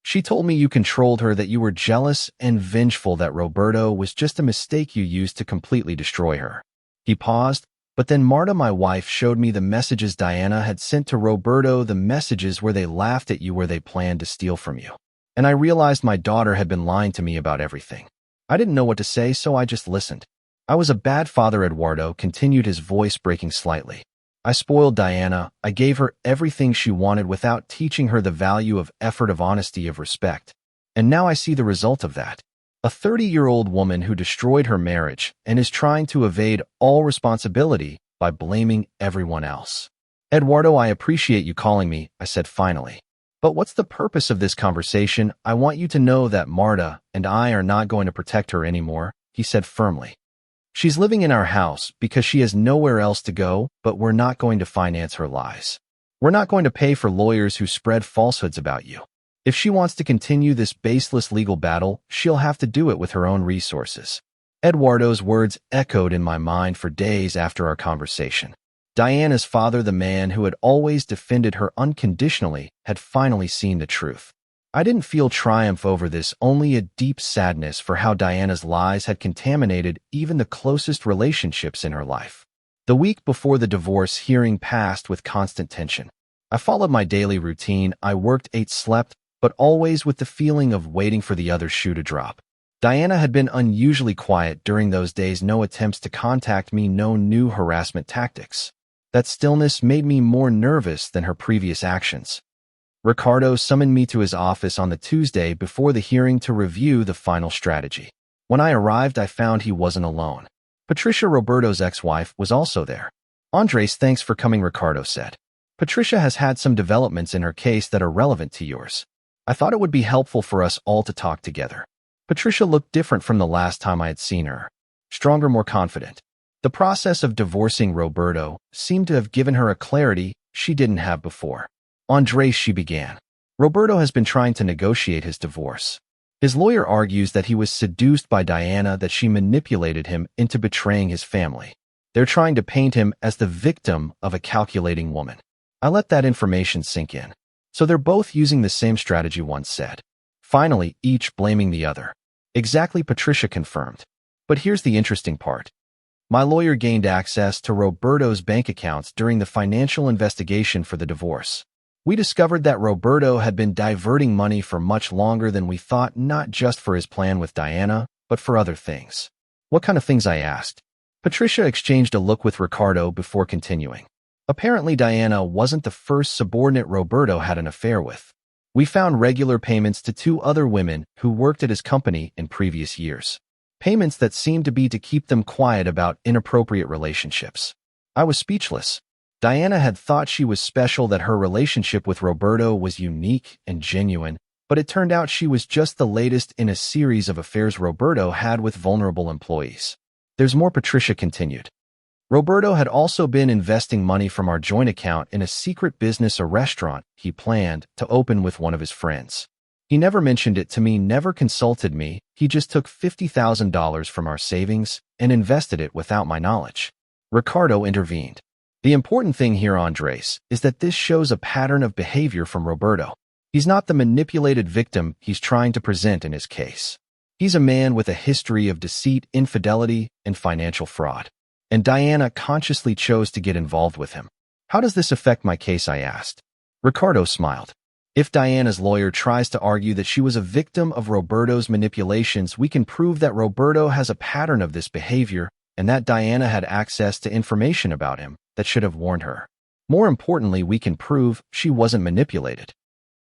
She told me you controlled her, that you were jealous and vengeful, that Roberto was just a mistake you used to completely destroy her. He paused, but then Marta, my wife, showed me the messages Diana had sent to Roberto, the messages where they laughed at you, where they planned to steal from you. And I realized my daughter had been lying to me about everything. I didn't know what to say, so I just listened. I was a bad father, Eduardo continued, his voice breaking slightly. I spoiled Diana. I gave her everything she wanted without teaching her the value of effort, of honesty, of respect. And now I see the result of that. A 30-year-old woman who destroyed her marriage and is trying to evade all responsibility by blaming everyone else. Eduardo, I appreciate you calling me, I said finally. But what's the purpose of this conversation? I want you to know that Marta and I are not going to protect her anymore, he said firmly. She's living in our house because she has nowhere else to go, but we're not going to finance her lies. We're not going to pay for lawyers who spread falsehoods about you. If she wants to continue this baseless legal battle, she'll have to do it with her own resources. Eduardo's words echoed in my mind for days after our conversation. Diana's father, the man who had always defended her unconditionally, had finally seen the truth. I didn't feel triumph over this, only a deep sadness for how Diana's lies had contaminated even the closest relationships in her life. The week before the divorce hearing passed with constant tension. I followed my daily routine. I worked, ate, slept, but always with the feeling of waiting for the other shoe to drop. Diana had been unusually quiet during those days, no attempts to contact me, no new harassment tactics. That stillness made me more nervous than her previous actions. Ricardo summoned me to his office on the Tuesday before the hearing to review the final strategy. When I arrived, I found he wasn't alone. Patricia, Roberto's ex-wife, was also there. Andres, thanks for coming, Ricardo said. Patricia has had some developments in her case that are relevant to yours. I thought it would be helpful for us all to talk together. Patricia looked different from the last time I had seen her. Stronger, more confident. The process of divorcing Roberto seemed to have given her a clarity she didn't have before. Andres, she began. Roberto has been trying to negotiate his divorce. His lawyer argues that he was seduced by Diana, that she manipulated him into betraying his family. They're trying to paint him as the victim of a calculating woman. I let that information sink in. So they're both using the same strategy, one said. Finally, each blaming the other. Exactly, Patricia confirmed. But here's the interesting part. My lawyer gained access to Roberto's bank accounts during the financial investigation for the divorce. We discovered that Roberto had been diverting money for much longer than we thought, not just for his plan with Diana, but for other things. What kind of things, I asked. Patricia exchanged a look with Ricardo before continuing. Apparently, Diana wasn't the first subordinate Roberto had an affair with. We found regular payments to 2 other women who worked at his company in previous years. Payments that seemed to be to keep them quiet about inappropriate relationships. I was speechless. Diana had thought she was special, that her relationship with Roberto was unique and genuine, but it turned out she was just the latest in a series of affairs Roberto had with vulnerable employees. There's more, Patricia continued. Roberto had also been investing money from our joint account in a secret business, a restaurant he planned to open with one of his friends. He never mentioned it to me, never consulted me. He just took $50,000 from our savings and invested it without my knowledge. Ricardo intervened. The important thing here, Andres, is that this shows a pattern of behavior from Roberto. He's not the manipulated victim he's trying to present in his case. He's a man with a history of deceit, infidelity, and financial fraud. And Diana consciously chose to get involved with him. How does this affect my case, I asked. Ricardo smiled. If Diana's lawyer tries to argue that she was a victim of Roberto's manipulations, we can prove that Roberto has a pattern of this behavior and that Diana had access to information about him that should have warned her. More importantly, we can prove she wasn't manipulated.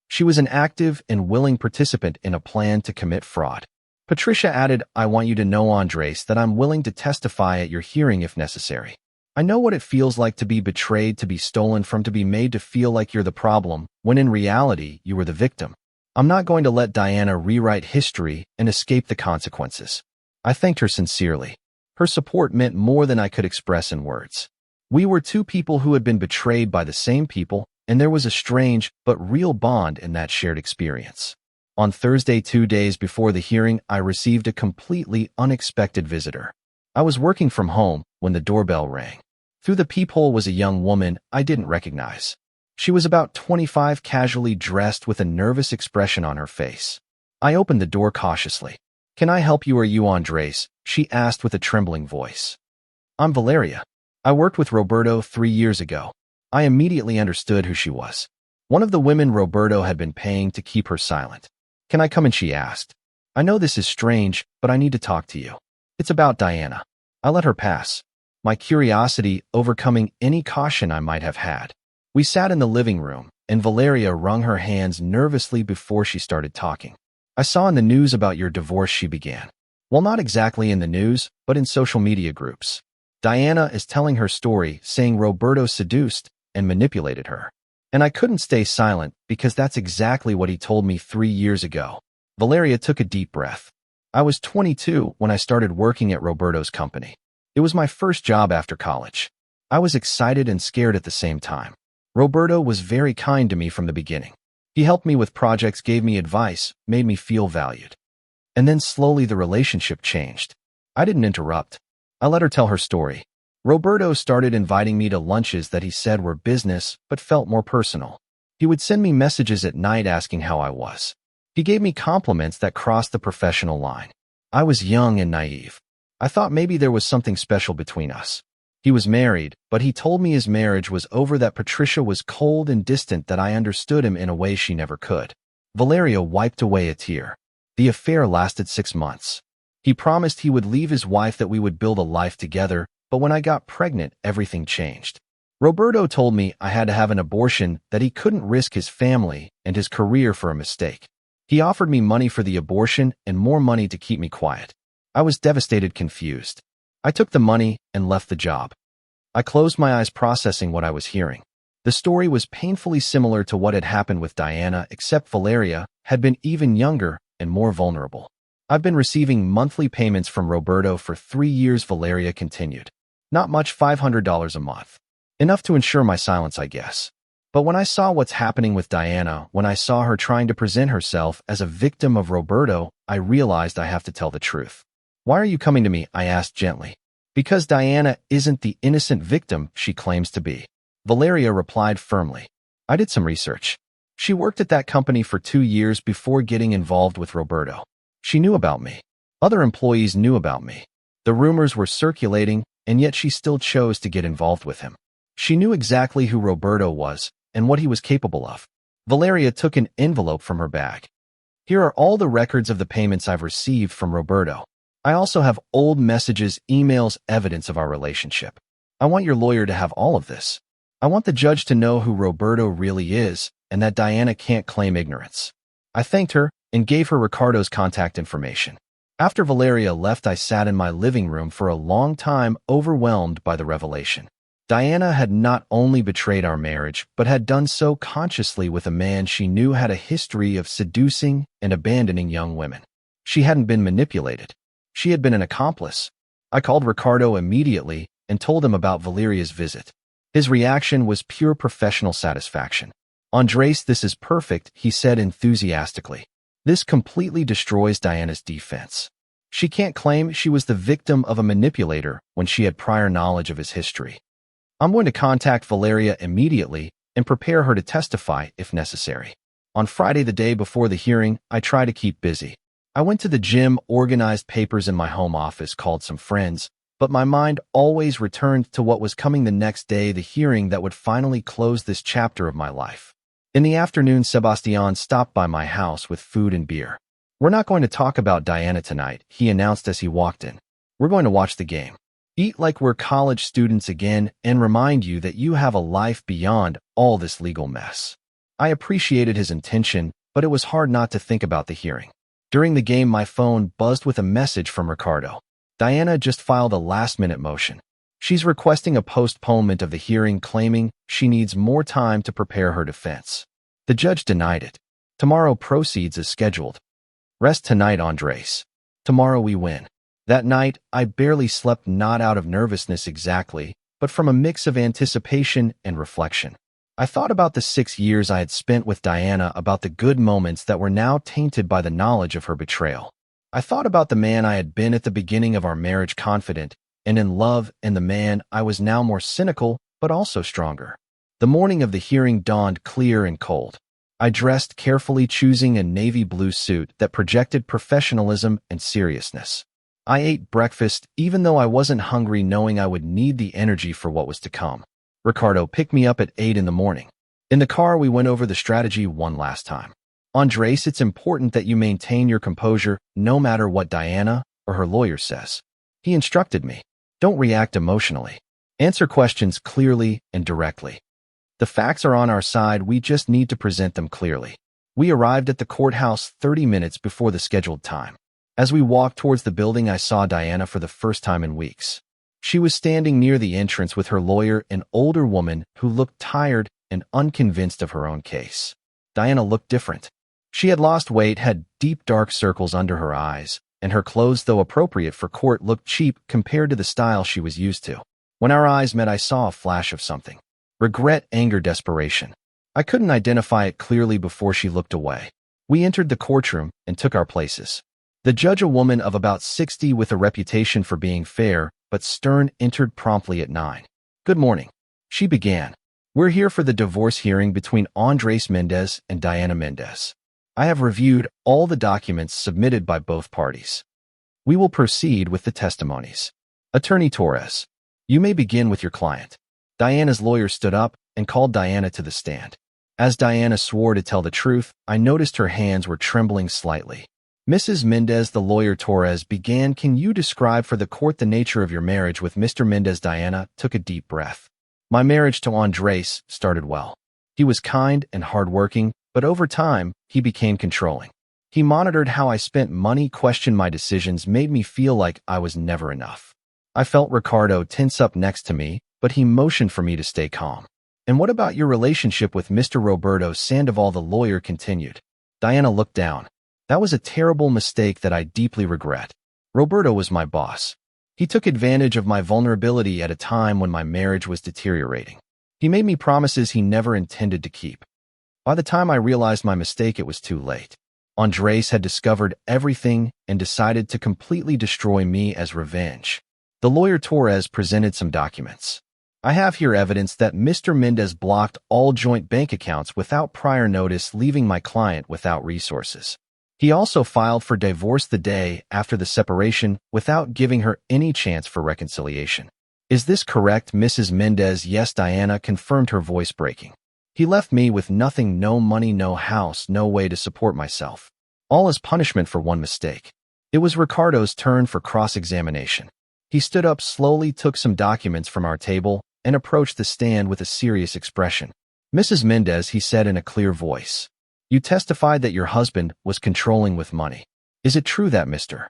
She was an active and willing participant in a plan to commit fraud. Patricia added, I want you to know, Andres, that I'm willing to testify at your hearing if necessary. I know what it feels like to be betrayed, to be stolen from, to be made to feel like you're the problem, when in reality, you were the victim. I'm not going to let Diana rewrite history and escape the consequences. I thanked her sincerely. Her support meant more than I could express in words. We were 2 people who had been betrayed by the same people, and there was a strange but real bond in that shared experience. On Thursday, 2 days before the hearing, I received a completely unexpected visitor. I was working from home when the doorbell rang. Through the peephole was a young woman I didn't recognize. She was about 25, casually dressed with a nervous expression on her face. I opened the door cautiously. "Can I help you? Are you Andres?" she asked with a trembling voice. "I'm Valeria. I worked with Roberto 3 years ago." I immediately understood who she was. One of the women Roberto had been paying to keep her silent. "Can I come in?" she asked. "I know this is strange, but I need to talk to you. It's about Diana." I let her pass, my curiosity overcoming any caution I might have had. We sat in the living room, and Valeria wrung her hands nervously before she started talking. "I saw in the news about your divorce," she began. "Well, not exactly in the news, but in social media groups. Diana is telling her story, saying Roberto seduced and manipulated her. And I couldn't stay silent because that's exactly what he told me 3 years ago." Valeria took a deep breath. "I was 22 when I started working at Roberto's company. It was my first job after college. I was excited and scared at the same time. Roberto was very kind to me from the beginning. He helped me with projects, gave me advice, made me feel valued. And then slowly the relationship changed." I didn't interrupt. I let her tell her story. "Roberto started inviting me to lunches that he said were business but felt more personal. He would send me messages at night asking how I was. He gave me compliments that crossed the professional line. I was young and naive. I thought maybe there was something special between us. He was married, but he told me his marriage was over, that Patricia was cold and distant, that I understood him in a way she never could." Valeria wiped away a tear. "The affair lasted 6 months. He promised he would leave his wife, that we would build a life together, but when I got pregnant, everything changed. Roberto told me I had to have an abortion, that he couldn't risk his family and his career for a mistake. He offered me money for the abortion and more money to keep me quiet. I was devastated, confused. I took the money and left the job." I closed my eyes, processing what I was hearing. The story was painfully similar to what had happened with Diana, except Valeria had been even younger and more vulnerable. "I've been receiving monthly payments from Roberto for 3 years, Valeria continued. "Not much, $500 a month. Enough to ensure my silence, I guess. But when I saw what's happening with Diana, when I saw her trying to present herself as a victim of Roberto, I realized I have to tell the truth." "Why are you coming to me?" I asked gently. "Because Diana isn't the innocent victim she claims to be," Valeria replied firmly. "I did some research. She worked at that company for 2 years before getting involved with Roberto. She knew about me. Other employees knew about me. The rumors were circulating, and yet she still chose to get involved with him. She knew exactly who Roberto was and what he was capable of." Valeria took an envelope from her bag. "Here are all the records of the payments I've received from Roberto. I also have old messages, emails, evidence of our relationship. I want your lawyer to have all of this. I want the judge to know who Roberto really is and that Diana can't claim ignorance." I thanked her and gave her Ricardo's contact information. After Valeria left, I sat in my living room for a long time, overwhelmed by the revelation. Diana had not only betrayed our marriage, but had done so consciously with a man she knew had a history of seducing and abandoning young women. She hadn't been manipulated. She had been an accomplice. I called Ricardo immediately and told him about Valeria's visit. His reaction was pure professional satisfaction. "Andres, this is perfect," he said enthusiastically. "This completely destroys Diana's defense. She can't claim she was the victim of a manipulator when she had prior knowledge of his history. I'm going to contact Valeria immediately and prepare her to testify if necessary." On Friday, the day before the hearing, I tried to keep busy. I went to the gym, organized papers in my home office, called some friends, but my mind always returned to what was coming the next day, the hearing that would finally close this chapter of my life. In the afternoon, Sebastian stopped by my house with food and beer. "We're not going to talk about Diana tonight," he announced as he walked in. "We're going to watch the game. Eat like we're college students again, and remind you that you have a life beyond all this legal mess." I appreciated his intention, but it was hard not to think about the hearing. During the game, my phone buzzed with a message from Ricardo. "Diana just filed a last-minute motion. She's requesting a postponement of the hearing, claiming she needs more time to prepare her defense." The judge denied it. "Tomorrow proceeds as scheduled. Rest tonight, Andres. Tomorrow we win." That night, I barely slept, not out of nervousness exactly, but from a mix of anticipation and reflection. I thought about the 6 years I had spent with Diana, about the good moments that were now tainted by the knowledge of her betrayal. I thought about the man I had been at the beginning of our marriage, confident and in love, and the man I was now, more cynical but also stronger. The morning of the hearing dawned clear and cold. I dressed carefully, choosing a navy blue suit that projected professionalism and seriousness. I ate breakfast, even though I wasn't hungry, knowing I would need the energy for what was to come. Ricardo picked me up at 8 in the morning. In the car, we went over the strategy one last time. Andres, it's important that you maintain your composure no matter what Diana or her lawyer says. He instructed me. Don't react emotionally. Answer questions clearly and directly. The facts are on our side, we just need to present them clearly. We arrived at the courthouse 30 minutes before the scheduled time. As we walked towards the building, I saw Diana for the first time in weeks. She was standing near the entrance with her lawyer, an older woman who looked tired and unconvinced of her own case. Diana looked different. She had lost weight, had deep dark circles under her eyes, and her clothes, though appropriate for court, looked cheap compared to the style she was used to. When our eyes met, I saw a flash of something. Regret, anger, desperation. I couldn't identify it clearly before she looked away. We entered the courtroom and took our places. The judge, a woman of about 60 with a reputation for being fair but stern, entered promptly at 9. Good morning, she began. We're here for the divorce hearing between Andres Mendez and Diana Mendez. I have reviewed all the documents submitted by both parties. We will proceed with the testimonies. Attorney Torres, you may begin with your client. Diana's lawyer stood up and called Diana to the stand. As Diana swore to tell the truth, I noticed her hands were trembling slightly. Mrs. Mendez, the lawyer Torres began, can you describe for the court the nature of your marriage with Mr. Mendez? Diana took a deep breath. My marriage to Andres started well. He was kind and hardworking, but over time, he became controlling. He monitored how I spent money, questioned my decisions, made me feel like I was never enough. I felt Ricardo tense up next to me, but he motioned for me to stay calm. And what about your relationship with Mr. Roberto Sandoval? The lawyer continued. Diana looked down. That was a terrible mistake that I deeply regret. Roberto was my boss. He took advantage of my vulnerability at a time when my marriage was deteriorating. He made me promises he never intended to keep. By the time I realized my mistake, it was too late. Andres had discovered everything and decided to completely destroy me as revenge. The lawyer Torres presented some documents. I have here evidence that Mr. Mendez blocked all joint bank accounts without prior notice, leaving my client without resources. He also filed for divorce the day after the separation without giving her any chance for reconciliation. Is this correct, Mrs. Mendez? Yes, Diana confirmed, her voice breaking. He left me with nothing, no money, no house, no way to support myself. All as punishment for one mistake. It was Ricardo's turn for cross-examination. He stood up slowly, took some documents from our table, and approached the stand with a serious expression. Mrs. Mendez, he said in a clear voice, you testified that your husband was controlling with money. Is it true that Mr.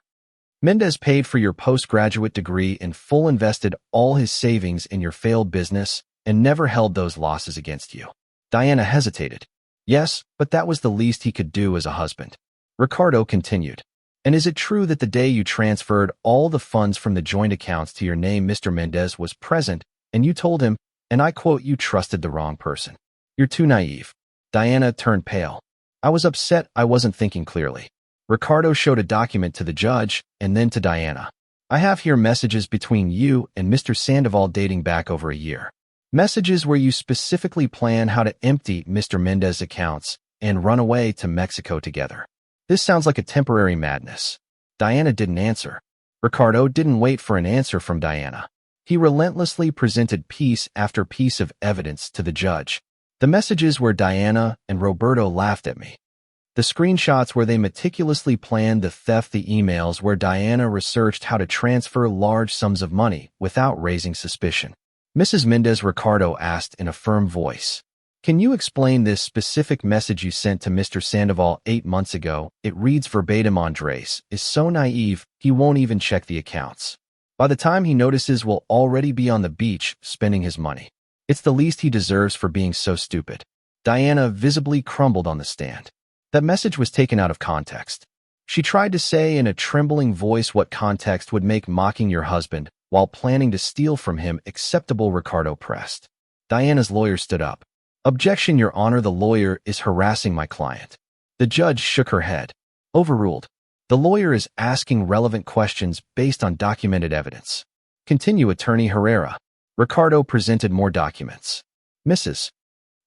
Mendez paid for your postgraduate degree in full, invested all his savings in your failed business, and never held those losses against you? Diana hesitated. Yes, but that was the least he could do as a husband. Ricardo continued. And is it true that the day you transferred all the funds from the joint accounts to your name, Mr. Mendez was present, and you told him, and I quote, you trusted the wrong person? You're too naive. Diana turned pale. I was upset, I wasn't thinking clearly. Ricardo showed a document to the judge and then to Diana. I have here messages between you and Mr. Sandoval dating back over a year. Messages where you specifically plan how to empty Mr. Mendez's accounts and run away to Mexico together. This sounds like a temporary madness. Diana didn't answer. Ricardo didn't wait for an answer from Diana. He relentlessly presented piece after piece of evidence to the judge. The messages where Diana and Roberto laughed at me. The screenshots where they meticulously planned the theft, the emails where Diana researched how to transfer large sums of money without raising suspicion. Mrs. Mendez, Ricardo asked in a firm voice. Can you explain this specific message you sent to Mr. Sandoval 8 months ago? It reads verbatim, Andres is so naive, he won't even check the accounts. By the time he notices, we'll already be on the beach spending his money. It's the least he deserves for being so stupid. Diana visibly crumbled on the stand. That message was taken out of context. She tried to say in a trembling voice, what context would make mocking your husband while planning to steal from him acceptable? Ricardo pressed. Diana's lawyer stood up. Objection, Your Honor, the lawyer is harassing my client. The judge shook her head. Overruled. The lawyer is asking relevant questions based on documented evidence. Continue, Attorney Herrera. Ricardo presented more documents. Mrs.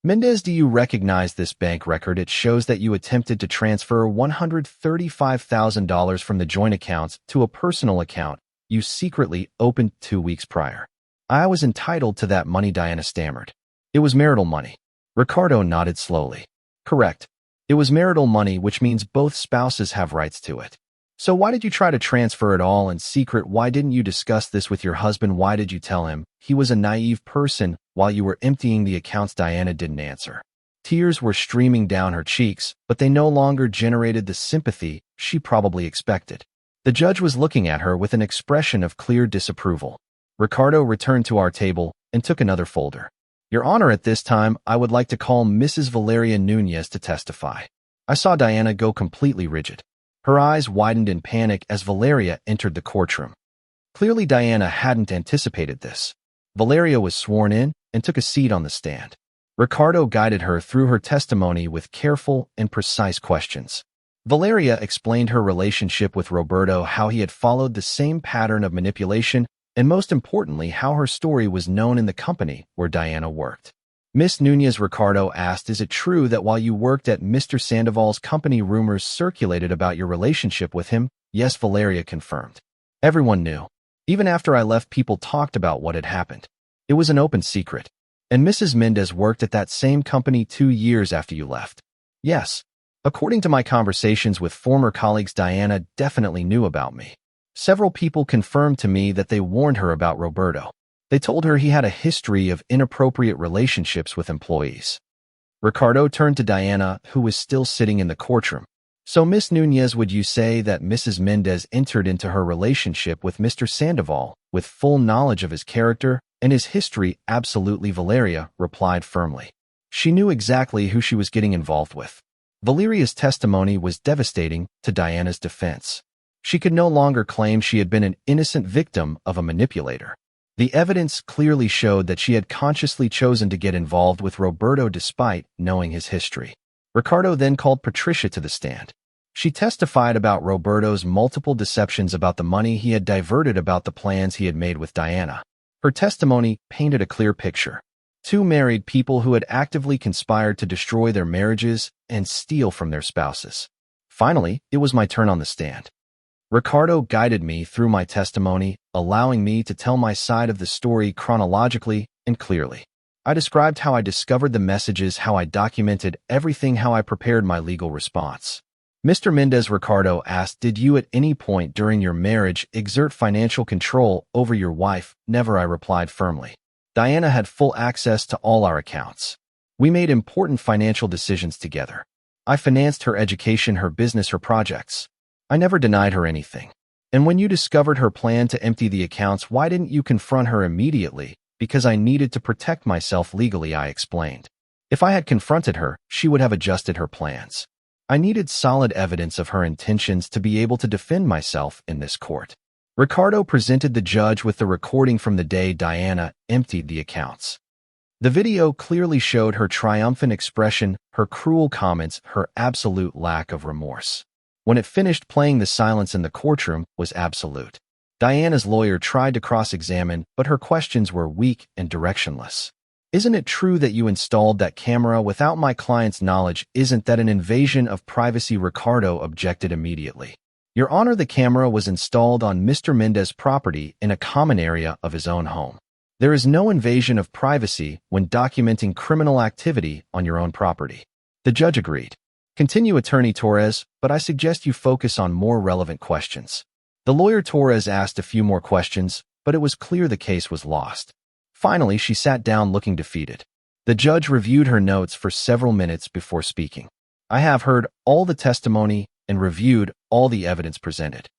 Mendez, do you recognize this bank record? It shows that you attempted to transfer $135,000 from the joint accounts to a personal account you secretly opened 2 weeks prior. I was entitled to that money, Diana stammered. It was marital money. Ricardo nodded slowly. Correct. It was marital money, which means both spouses have rights to it. So why did you try to transfer it all in secret? Why didn't you discuss this with your husband? Why did you tell him he was a naive person while you were emptying the accounts? Diana didn't answer. Tears were streaming down her cheeks, but they no longer generated the sympathy she probably expected. The judge was looking at her with an expression of clear disapproval. Ricardo returned to our table and took another folder. Your Honor, at this time, I would like to call Mrs. Valeria Nunez to testify. I saw Diana go completely rigid. Her eyes widened in panic as Valeria entered the courtroom. Clearly, Diana hadn't anticipated this. Valeria was sworn in and took a seat on the stand. Ricardo guided her through her testimony with careful and precise questions. Valeria explained her relationship with Roberto, how he had followed the same pattern of manipulation, and most importantly, how her story was known in the company where Diana worked. Miss Nunez, Ricardo asked, is it true that while you worked at Mr. Sandoval's company, rumors circulated about your relationship with him? Yes, Valeria confirmed. Everyone knew. Even after I left, people talked about what had happened. It was an open secret. And Mrs. Mendez worked at that same company 2 years after you left. Yes. According to my conversations with former colleagues, Diana definitely knew about me. Several people confirmed to me that they warned her about Roberto. They told her he had a history of inappropriate relationships with employees. Ricardo turned to Diana, who was still sitting in the courtroom. So, Miss Nunez, would you say that Mrs. Mendez entered into her relationship with Mr. Sandoval with full knowledge of his character and his history? Absolutely, Valeria replied firmly. She knew exactly who she was getting involved with. Valeria's testimony was devastating to Diana's defense. She could no longer claim she had been an innocent victim of a manipulator. The evidence clearly showed that she had consciously chosen to get involved with Roberto despite knowing his history. Ricardo then called Patricia to the stand. She testified about Roberto's multiple deceptions about the money he had diverted, about the plans he had made with Diana. Her testimony painted a clear picture. Two married people who had actively conspired to destroy their marriages and steal from their spouses. Finally, it was my turn on the stand. Ricardo guided me through my testimony, allowing me to tell my side of the story chronologically and clearly. I described how I discovered the messages, how I documented everything, how I prepared my legal response. Mr. Mendez, Ricardo asked, did you at any point during your marriage exert financial control over your wife? Never, I replied firmly. Diana had full access to all our accounts. We made important financial decisions together. I financed her education, her business, her projects. I never denied her anything. And when you discovered her plan to empty the accounts, why didn't you confront her immediately? Because I needed to protect myself legally, I explained. If I had confronted her, she would have adjusted her plans. I needed solid evidence of her intentions to be able to defend myself in this court. Ricardo presented the judge with the recording from the day Diana emptied the accounts. The video clearly showed her triumphant expression, her cruel comments, her absolute lack of remorse. When it finished playing, the silence in the courtroom was absolute. Diana's lawyer tried to cross-examine, but her questions were weak and directionless. Isn't it true that you installed that camera without my client's knowledge? Isn't that an invasion of privacy? Ricardo objected immediately. Your Honor, the camera was installed on Mr. Mendez's property in a common area of his own home. There is no invasion of privacy when documenting criminal activity on your own property. The judge agreed. Continue, Attorney Torres, but I suggest you focus on more relevant questions. The lawyer Torres asked a few more questions, but it was clear the case was lost. Finally, she sat down looking defeated. The judge reviewed her notes for several minutes before speaking. I have heard all the testimony and reviewed all the evidence presented.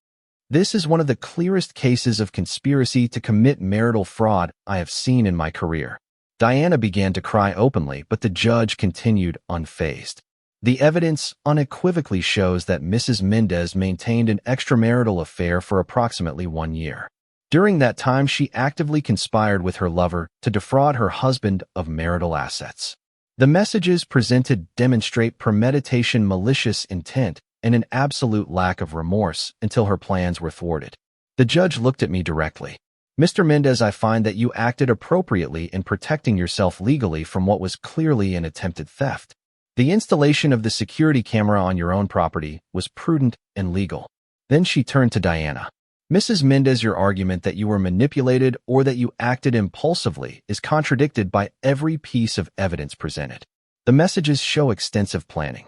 This is one of the clearest cases of conspiracy to commit marital fraud I have seen in my career. Diana began to cry openly, but the judge continued unfazed. The evidence unequivocally shows that Mrs. Mendez maintained an extramarital affair for approximately 1 year. During that time, she actively conspired with her lover to defraud her husband of marital assets. The messages presented demonstrate premeditation, malicious intent, and an absolute lack of remorse until her plans were thwarted. The judge looked at me directly. Mr. Mendez, I find that you acted appropriately in protecting yourself legally from what was clearly an attempted theft. The installation of the security camera on your own property was prudent and legal. Then she turned to Diana. Mrs. Mendez, your argument that you were manipulated or that you acted impulsively is contradicted by every piece of evidence presented. The messages show extensive planning.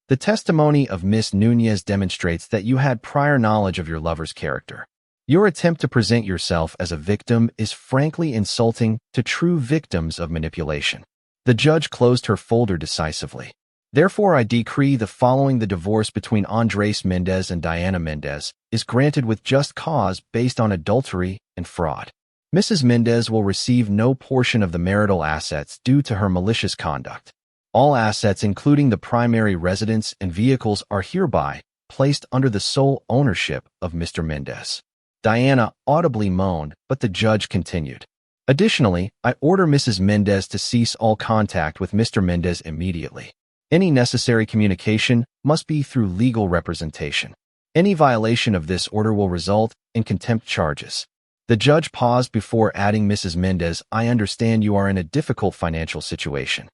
The testimony of Miss Nunez demonstrates that you had prior knowledge of your lover's character. Your attempt to present yourself as a victim is frankly insulting to true victims of manipulation. The judge closed her folder decisively. Therefore, I decree the following: the divorce between Andres Mendez and Diana Mendez is granted with just cause based on adultery and fraud. Mrs. Mendez will receive no portion of the marital assets due to her malicious conduct. All assets, including the primary residence and vehicles, are hereby placed under the sole ownership of Mr. Mendez. Diana audibly moaned, but the judge continued. Additionally, I order Mrs. Mendez to cease all contact with Mr. Mendez immediately. Any necessary communication must be through legal representation. Any violation of this order will result in contempt charges. The judge paused before adding, Mrs. Mendez, I understand you are in a difficult financial situation.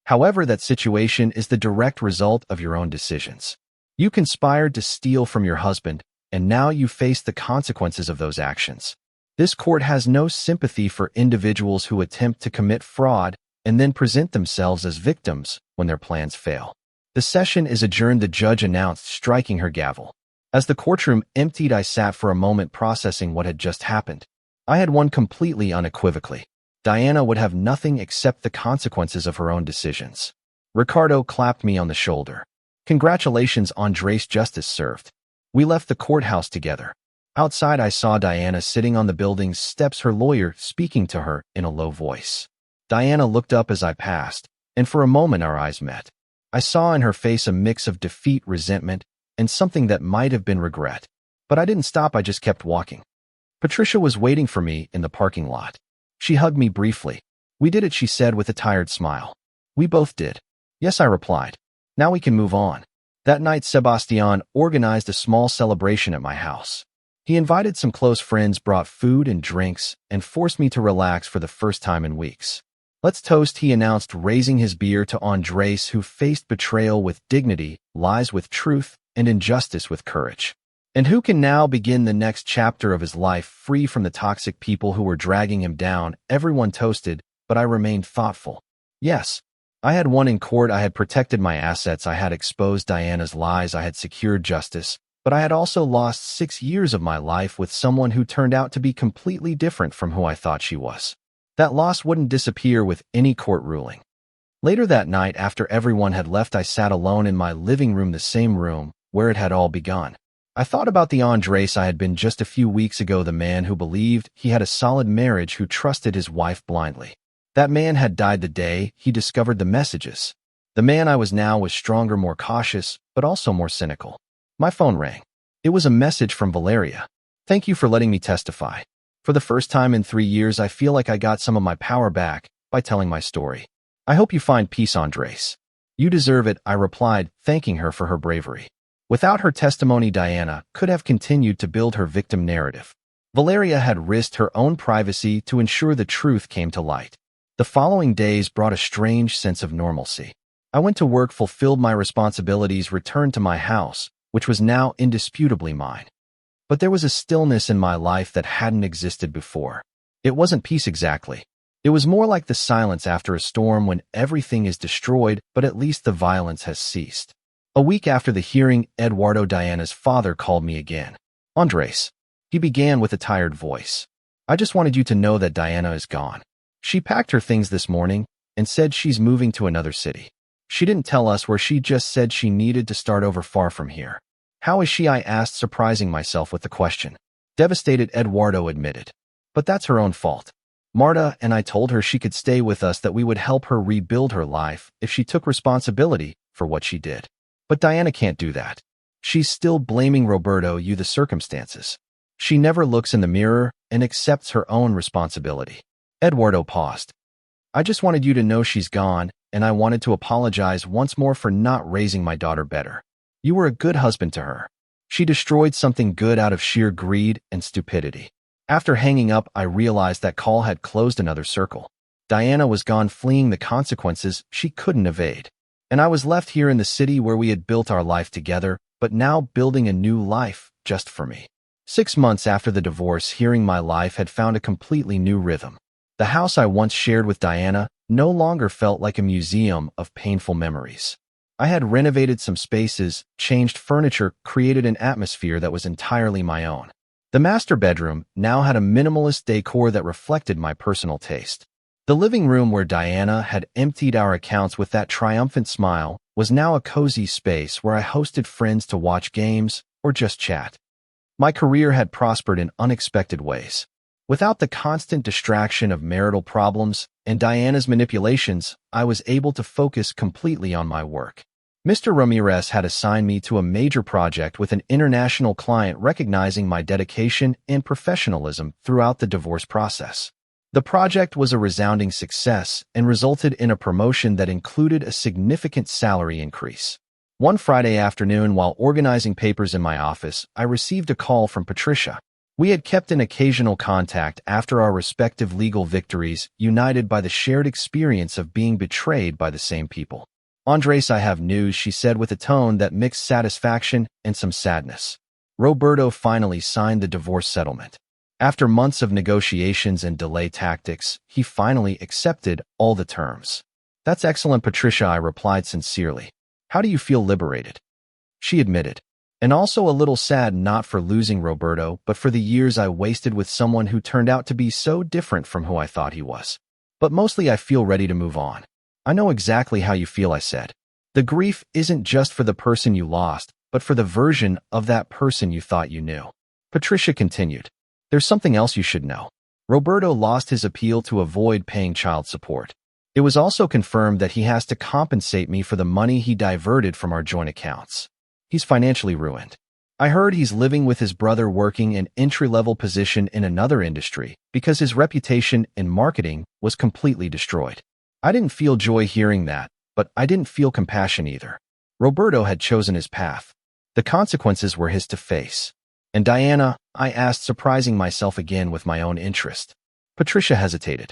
However, that situation is the direct result of your own decisions. You conspired to steal from your husband, and now you face the consequences of those actions. This court has no sympathy for individuals who attempt to commit fraud and then present themselves as victims when their plans fail. The session is adjourned, the judge announced, striking her gavel. As the courtroom emptied, I sat for a moment processing what had just happened. I had won completely, unequivocally. Diana would have nothing except the consequences of her own decisions. Ricardo clapped me on the shoulder. Congratulations, Andres, justice served. We left the courthouse together. Outside, I saw Diana sitting on the building's steps, her lawyer speaking to her in a low voice. Diana looked up as I passed, and for a moment our eyes met. I saw in her face a mix of defeat, resentment, and something that might have been regret. But I didn't stop, I just kept walking. Patricia was waiting for me in the parking lot. She hugged me briefly. We did it, she said with a tired smile. We both did. Yes, I replied. Now we can move on. That night, Sebastian organized a small celebration at my house. He invited some close friends, brought food and drinks, and forced me to relax for the first time in weeks. Let's toast, he announced, raising his beer, to Andres, who faced betrayal with dignity, lies with truth, and injustice with courage. And who can now begin the next chapter of his life free from the toxic people who were dragging him down. Everyone toasted, but I remained thoughtful. Yes, I had won in court, I had protected my assets, I had exposed Diana's lies, I had secured justice, but I had also lost 6 years of my life with someone who turned out to be completely different from who I thought she was. That loss wouldn't disappear with any court ruling. Later that night, after everyone had left, I sat alone in my living room, the same room where it had all begun. I thought about the Andres I had been just a few weeks ago, the man who believed he had a solid marriage, who trusted his wife blindly. That man had died the day he discovered the messages. The man I was now was stronger, more cautious, but also more cynical. My phone rang. It was a message from Valeria. Thank you for letting me testify. For the first time in 3 years, I feel like I got some of my power back by telling my story. I hope you find peace, Andres. You deserve it, I replied, thanking her for her bravery. Without her testimony, Diana could have continued to build her victim narrative. Valeria had risked her own privacy to ensure the truth came to light. The following days brought a strange sense of normalcy. I went to work, fulfilled my responsibilities, returned to my house, which was now indisputably mine. But there was a stillness in my life that hadn't existed before. It wasn't peace exactly. It was more like the silence after a storm when everything is destroyed, but at least the violence has ceased. A week after the hearing, Eduardo, Diana's father, called me again. Andres, he began with a tired voice. I just wanted you to know that Diana is gone. She packed her things this morning and said she's moving to another city. She didn't tell us where, she just said she needed to start over far from here. How is she? I asked, surprising myself with the question. Devastated, Eduardo admitted. But that's her own fault. Marta and I told her she could stay with us, that we would help her rebuild her life if she took responsibility for what she did. But Diana can't do that. She's still blaming Roberto, you, the circumstances. She never looks in the mirror and accepts her own responsibility. Eduardo paused. I just wanted you to know she's gone, and I wanted to apologize once more for not raising my daughter better. You were a good husband to her. She destroyed something good out of sheer greed and stupidity. After hanging up, I realized that call had closed another circle. Diana was gone, fleeing the consequences she couldn't evade. And I was left here in the city where we had built our life together, but now building a new life just for me. 6 months after the divorce, hearing my life had found a completely new rhythm. The house I once shared with Diana no longer felt like a museum of painful memories. I had renovated some spaces, changed furniture, created an atmosphere that was entirely my own. The master bedroom now had a minimalist decor that reflected my personal taste. The living room, where Diana had emptied our accounts with that triumphant smile, was now a cozy space where I hosted friends to watch games or just chat. My career had prospered in unexpected ways. Without the constant distraction of marital problems and Diana's manipulations, I was able to focus completely on my work. Mr. Ramirez had assigned me to a major project with an international client, recognizing my dedication and professionalism throughout the divorce process. The project was a resounding success and resulted in a promotion that included a significant salary increase. One Friday afternoon, while organizing papers in my office, I received a call from Patricia. We had kept in occasional contact after our respective legal victories, united by the shared experience of being betrayed by the same people. "Andres, I have news," she said with a tone that mixed satisfaction and some sadness. Roberto finally signed the divorce settlement. After months of negotiations and delay tactics, he finally accepted all the terms. "That's excellent, Patricia," I replied sincerely. "How do you feel liberated?" She admitted. "And also a little sad, not for losing Roberto, but for the years I wasted with someone who turned out to be so different from who I thought he was. But mostly I feel ready to move on." "I know exactly how you feel," I said. "The grief isn't just for the person you lost, but for the version of that person you thought you knew." Patricia continued. "There's something else you should know. Roberto lost his appeal to avoid paying child support. It was also confirmed that he has to compensate me for the money he diverted from our joint accounts. He's financially ruined. I heard he's living with his brother, working an entry-level position in another industry, because his reputation in marketing was completely destroyed." I didn't feel joy hearing that, but I didn't feel compassion either. Roberto had chosen his path. The consequences were his to face. "And Diana?" I asked, surprising myself again with my own interest. Patricia hesitated.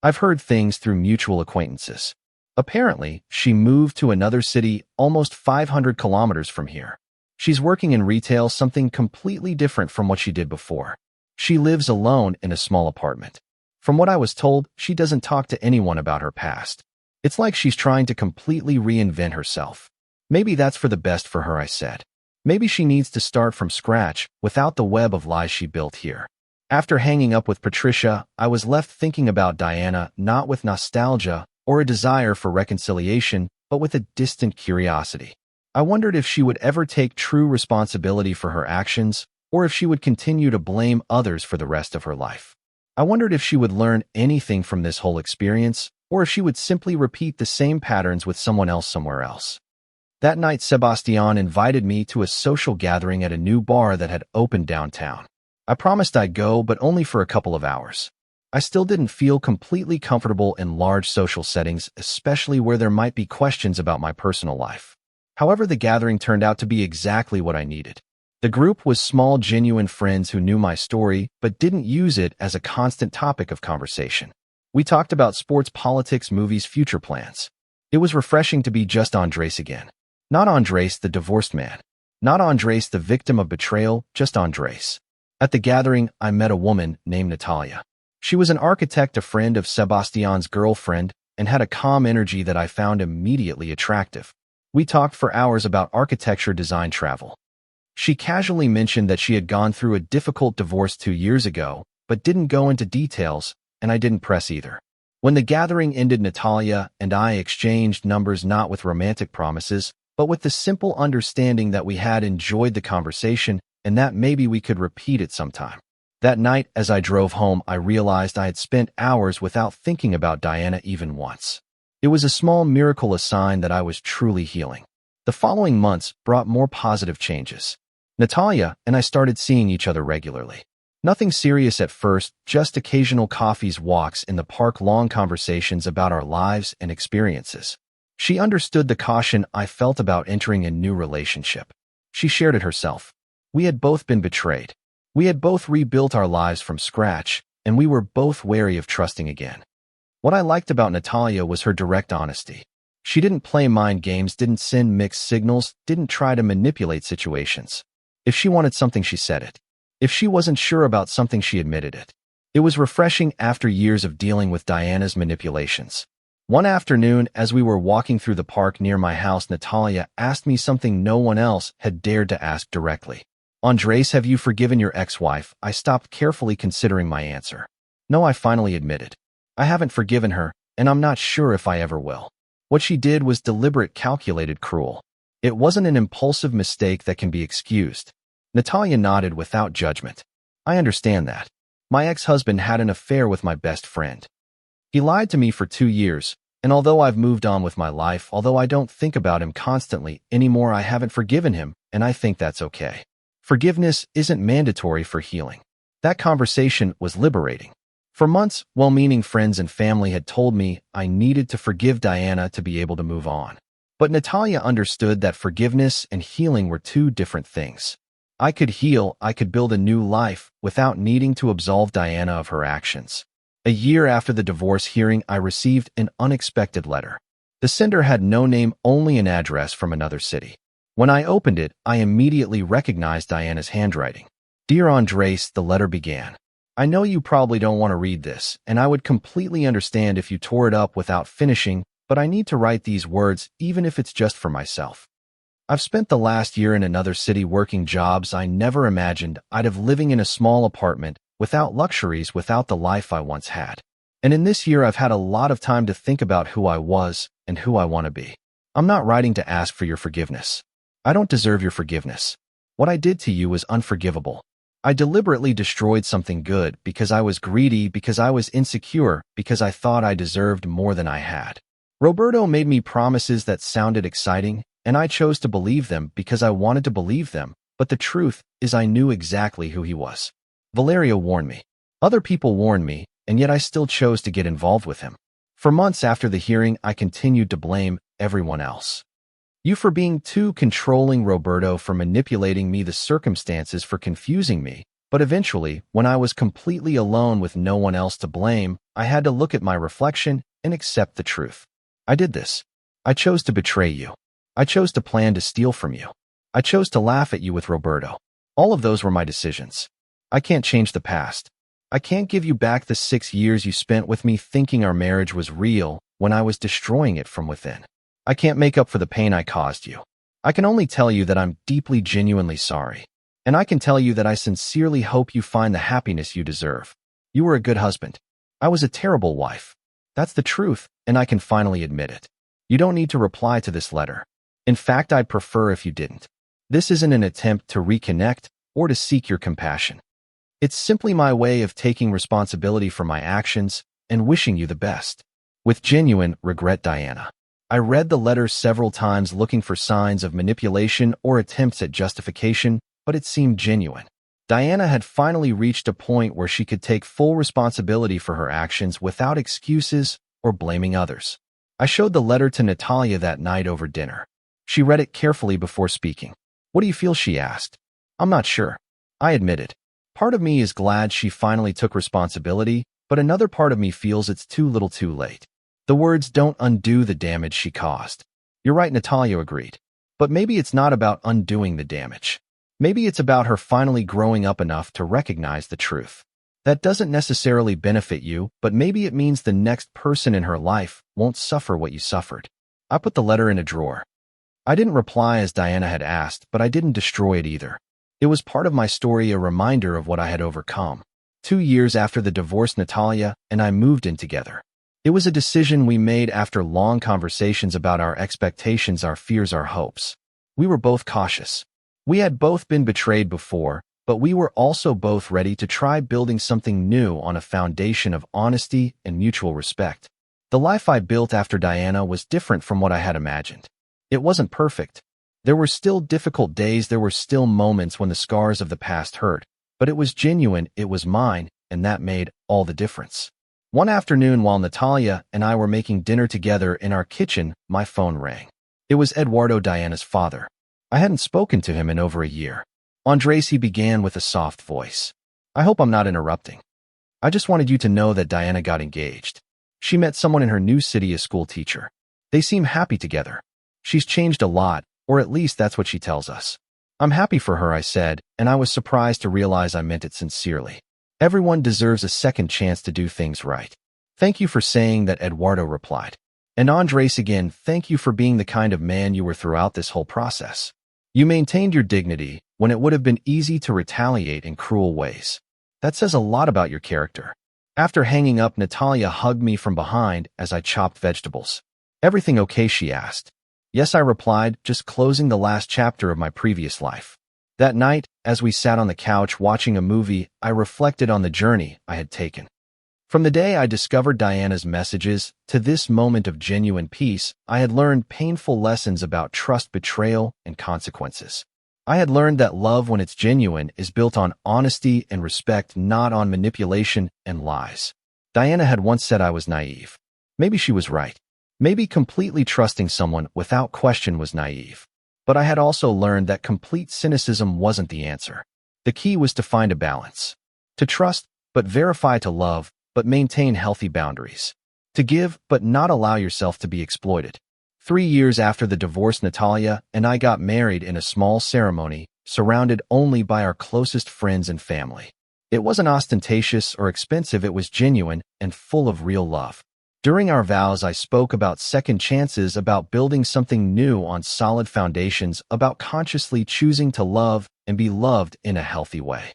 "I've heard things through mutual acquaintances. Apparently, she moved to another city almost 500 kilometers from here. She's working in retail, something completely different from what she did before. She lives alone in a small apartment. From what I was told, she doesn't talk to anyone about her past. It's like she's trying to completely reinvent herself. Maybe that's for the best for her," I said. "Maybe she needs to start from scratch without the web of lies she built here." After hanging up with Patricia, I was left thinking about Diana, not with nostalgia or a desire for reconciliation, but with a distant curiosity. I wondered if she would ever take true responsibility for her actions, or if she would continue to blame others for the rest of her life. I wondered if she would learn anything from this whole experience, or if she would simply repeat the same patterns with someone else somewhere else. That night, Sebastian invited me to a social gathering at a new bar that had opened downtown. I promised I'd go, but only for a couple of hours. I still didn't feel completely comfortable in large social settings, especially where there might be questions about my personal life. However, the gathering turned out to be exactly what I needed. The group was small, genuine friends who knew my story, but didn't use it as a constant topic of conversation. We talked about sports, politics, movies, future plans. It was refreshing to be just Andres again. Not Andres, the divorced man. Not Andres, the victim of betrayal, just Andres. At the gathering, I met a woman named Natalia. She was an architect, a friend of Sebastian's girlfriend, and had a calm energy that I found immediately attractive. We talked for hours about architecture, design, travel. She casually mentioned that she had gone through a difficult divorce 2 years ago, but didn't go into details, and I didn't press either. When the gathering ended, Natalia and I exchanged numbers, not with romantic promises, but with the simple understanding that we had enjoyed the conversation and that maybe we could repeat it sometime. That night, as I drove home, I realized I had spent hours without thinking about Diana even once. It was a small miracle, a sign that I was truly healing. The following months brought more positive changes. Natalia and I started seeing each other regularly. Nothing serious at first, just occasional coffees, walks in the park, long conversations about our lives and experiences. She understood the caution I felt about entering a new relationship. She shared it herself. We had both been betrayed. We had both rebuilt our lives from scratch, and we were both wary of trusting again. What I liked about Natalia was her direct honesty. She didn't play mind games, didn't send mixed signals, didn't try to manipulate situations. If she wanted something, she said it. If she wasn't sure about something, she admitted it. It was refreshing after years of dealing with Diana's manipulations. One afternoon, as we were walking through the park near my house, Natalia asked me something no one else had dared to ask directly. "Andres, have you forgiven your ex-wife?" I stopped, carefully considering my answer. "No," I finally admitted. "I haven't forgiven her, and I'm not sure if I ever will." What she did was deliberate, calculated, cruel. It wasn't an impulsive mistake that can be excused. Natalia nodded without judgment. "I understand that. My ex-husband had an affair with my best friend. He lied to me for 2 years, and although I've moved on with my life, although I don't think about him constantly anymore, I haven't forgiven him, and I think that's okay. Forgiveness isn't mandatory for healing." That conversation was liberating. For months, well-meaning friends and family had told me I needed to forgive Diana to be able to move on. But Natalia understood that forgiveness and healing were two different things. I could heal, I could build a new life without needing to absolve Diana of her actions. A year after the divorce hearing, I received an unexpected letter. The sender had no name, only an address from another city. When I opened it, I immediately recognized Diana's handwriting. "Dear Andres," the letter began. "I know you probably don't want to read this, and I would completely understand if you tore it up without finishing, but I need to write these words, even if it's just for myself. I've spent the last year in another city working jobs I never imagined I'd have, living in a small apartment, without luxuries, without the life I once had. And in this year, I've had a lot of time to think about who I was and who I want to be. I'm not writing to ask for your forgiveness. I don't deserve your forgiveness. What I did to you was unforgivable. I deliberately destroyed something good because I was greedy, because I was insecure, because I thought I deserved more than I had. Roberto made me promises that sounded exciting, and I chose to believe them because I wanted to believe them, but the truth is I knew exactly who he was. Valerio warned me. Other people warned me, and yet I still chose to get involved with him. For months after the hearing, I continued to blame everyone else. You for being too controlling, Roberto for manipulating me, the circumstances for confusing me. But eventually, when I was completely alone with no one else to blame, I had to look at my reflection and accept the truth. I did this. I chose to betray you. I chose to plan to steal from you. I chose to laugh at you with Roberto. All of those were my decisions. I can't change the past. I can't give you back the 6 years you spent with me thinking our marriage was real when I was destroying it from within. I can't make up for the pain I caused you. I can only tell you that I'm deeply, genuinely sorry. And I can tell you that I sincerely hope you find the happiness you deserve. You were a good husband. I was a terrible wife. That's the truth, and I can finally admit it. You don't need to reply to this letter. In fact, I'd prefer if you didn't. This isn't an attempt to reconnect or to seek your compassion. It's simply my way of taking responsibility for my actions and wishing you the best. With genuine regret, Diana. I read the letter several times looking for signs of manipulation or attempts at justification, but it seemed genuine. Diana had finally reached a point where she could take full responsibility for her actions without excuses or blaming others. I showed the letter to Natalia that night over dinner. She read it carefully before speaking. "What do you feel?" she asked. "I'm not sure," I admitted. Part of me is glad she finally took responsibility, but another part of me feels it's too little too late. The words don't undo the damage she caused. You're right, Natalia agreed. But maybe it's not about undoing the damage. Maybe it's about her finally growing up enough to recognize the truth. That doesn't necessarily benefit you, but maybe it means the next person in her life won't suffer what you suffered. I put the letter in a drawer. I didn't reply as Diana had asked, but I didn't destroy it either. It was part of my story, a reminder of what I had overcome. 2 years after the divorce, Natalia and I moved in together. It was a decision we made after long conversations about our expectations, our fears, our hopes. We were both cautious. We had both been betrayed before, but we were also both ready to try building something new on a foundation of honesty and mutual respect. The life I built after Diana was different from what I had imagined. It wasn't perfect. There were still difficult days, there were still moments when the scars of the past hurt, but it was genuine, it was mine, and that made all the difference. One afternoon, while Natalia and I were making dinner together in our kitchen, my phone rang. It was Eduardo, Diana's father. I hadn't spoken to him in over a year. Andresi began with a soft voice. I hope I'm not interrupting. I just wanted you to know that Diana got engaged. She met someone in her new city, a school teacher. They seem happy together. She's changed a lot, or at least that's what she tells us. I'm happy for her, I said, and I was surprised to realize I meant it sincerely. Everyone deserves a second chance to do things right. Thank you for saying that, Eduardo replied. And Andres again, thank you for being the kind of man you were throughout this whole process. You maintained your dignity when it would have been easy to retaliate in cruel ways. That says a lot about your character. After hanging up, Natalia hugged me from behind as I chopped vegetables. Everything okay, she asked. Yes, I replied, just closing the last chapter of my previous life. That night, as we sat on the couch watching a movie, I reflected on the journey I had taken. From the day I discovered Diana's messages to this moment of genuine peace, I had learned painful lessons about trust, betrayal, and consequences. I had learned that love, when it's genuine, is built on honesty and respect, not on manipulation and lies. Diana had once said I was naive. Maybe she was right. Maybe completely trusting someone without question was naive. But I had also learned that complete cynicism wasn't the answer. The key was to find a balance. To trust, but verify, to love, but maintain healthy boundaries. To give, but not allow yourself to be exploited. 3 years after the divorce, Natalia and I got married in a small ceremony, surrounded only by our closest friends and family. It wasn't ostentatious or expensive, it was genuine and full of real love. During our vows, I spoke about second chances, about building something new on solid foundations, about consciously choosing to love and be loved in a healthy way.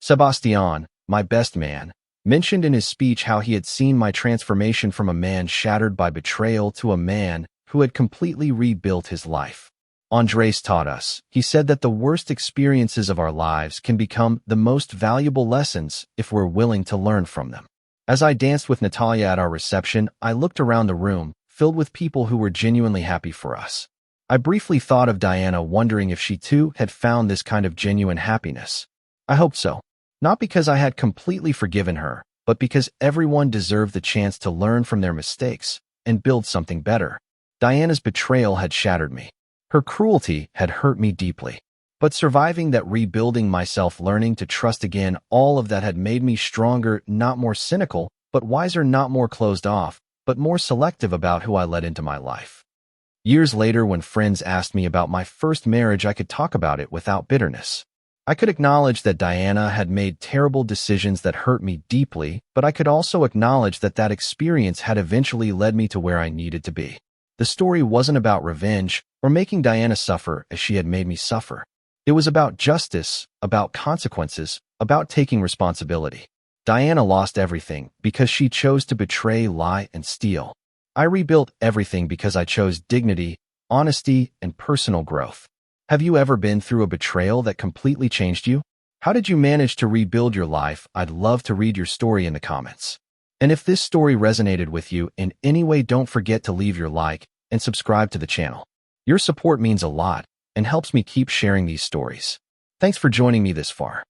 Sebastian, my best man, mentioned in his speech how he had seen my transformation from a man shattered by betrayal to a man who had completely rebuilt his life. Andres taught us, he said, that the worst experiences of our lives can become the most valuable lessons if we're willing to learn from them. As I danced with Natalia at our reception, I looked around the room, filled with people who were genuinely happy for us. I briefly thought of Diana, wondering if she too had found this kind of genuine happiness. I hoped so. Not because I had completely forgiven her, but because everyone deserved the chance to learn from their mistakes and build something better. Diana's betrayal had shattered me. Her cruelty had hurt me deeply. But surviving that, rebuilding myself, learning to trust again, all of that had made me stronger, not more cynical, but wiser, not more closed off, but more selective about who I let into my life. Years later, when friends asked me about my first marriage, I could talk about it without bitterness. I could acknowledge that Diana had made terrible decisions that hurt me deeply, but I could also acknowledge that that experience had eventually led me to where I needed to be. The story wasn't about revenge or making Diana suffer as she had made me suffer. It was about justice, about consequences, about taking responsibility. Diana lost everything because she chose to betray, lie, and steal. I rebuilt everything because I chose dignity, honesty, and personal growth. Have you ever been through a betrayal that completely changed you? How did you manage to rebuild your life? I'd love to read your story in the comments. And if this story resonated with you in any way, don't forget to leave your like and subscribe to the channel. Your support means a lot and helps me keep sharing these stories. Thanks for joining me this far.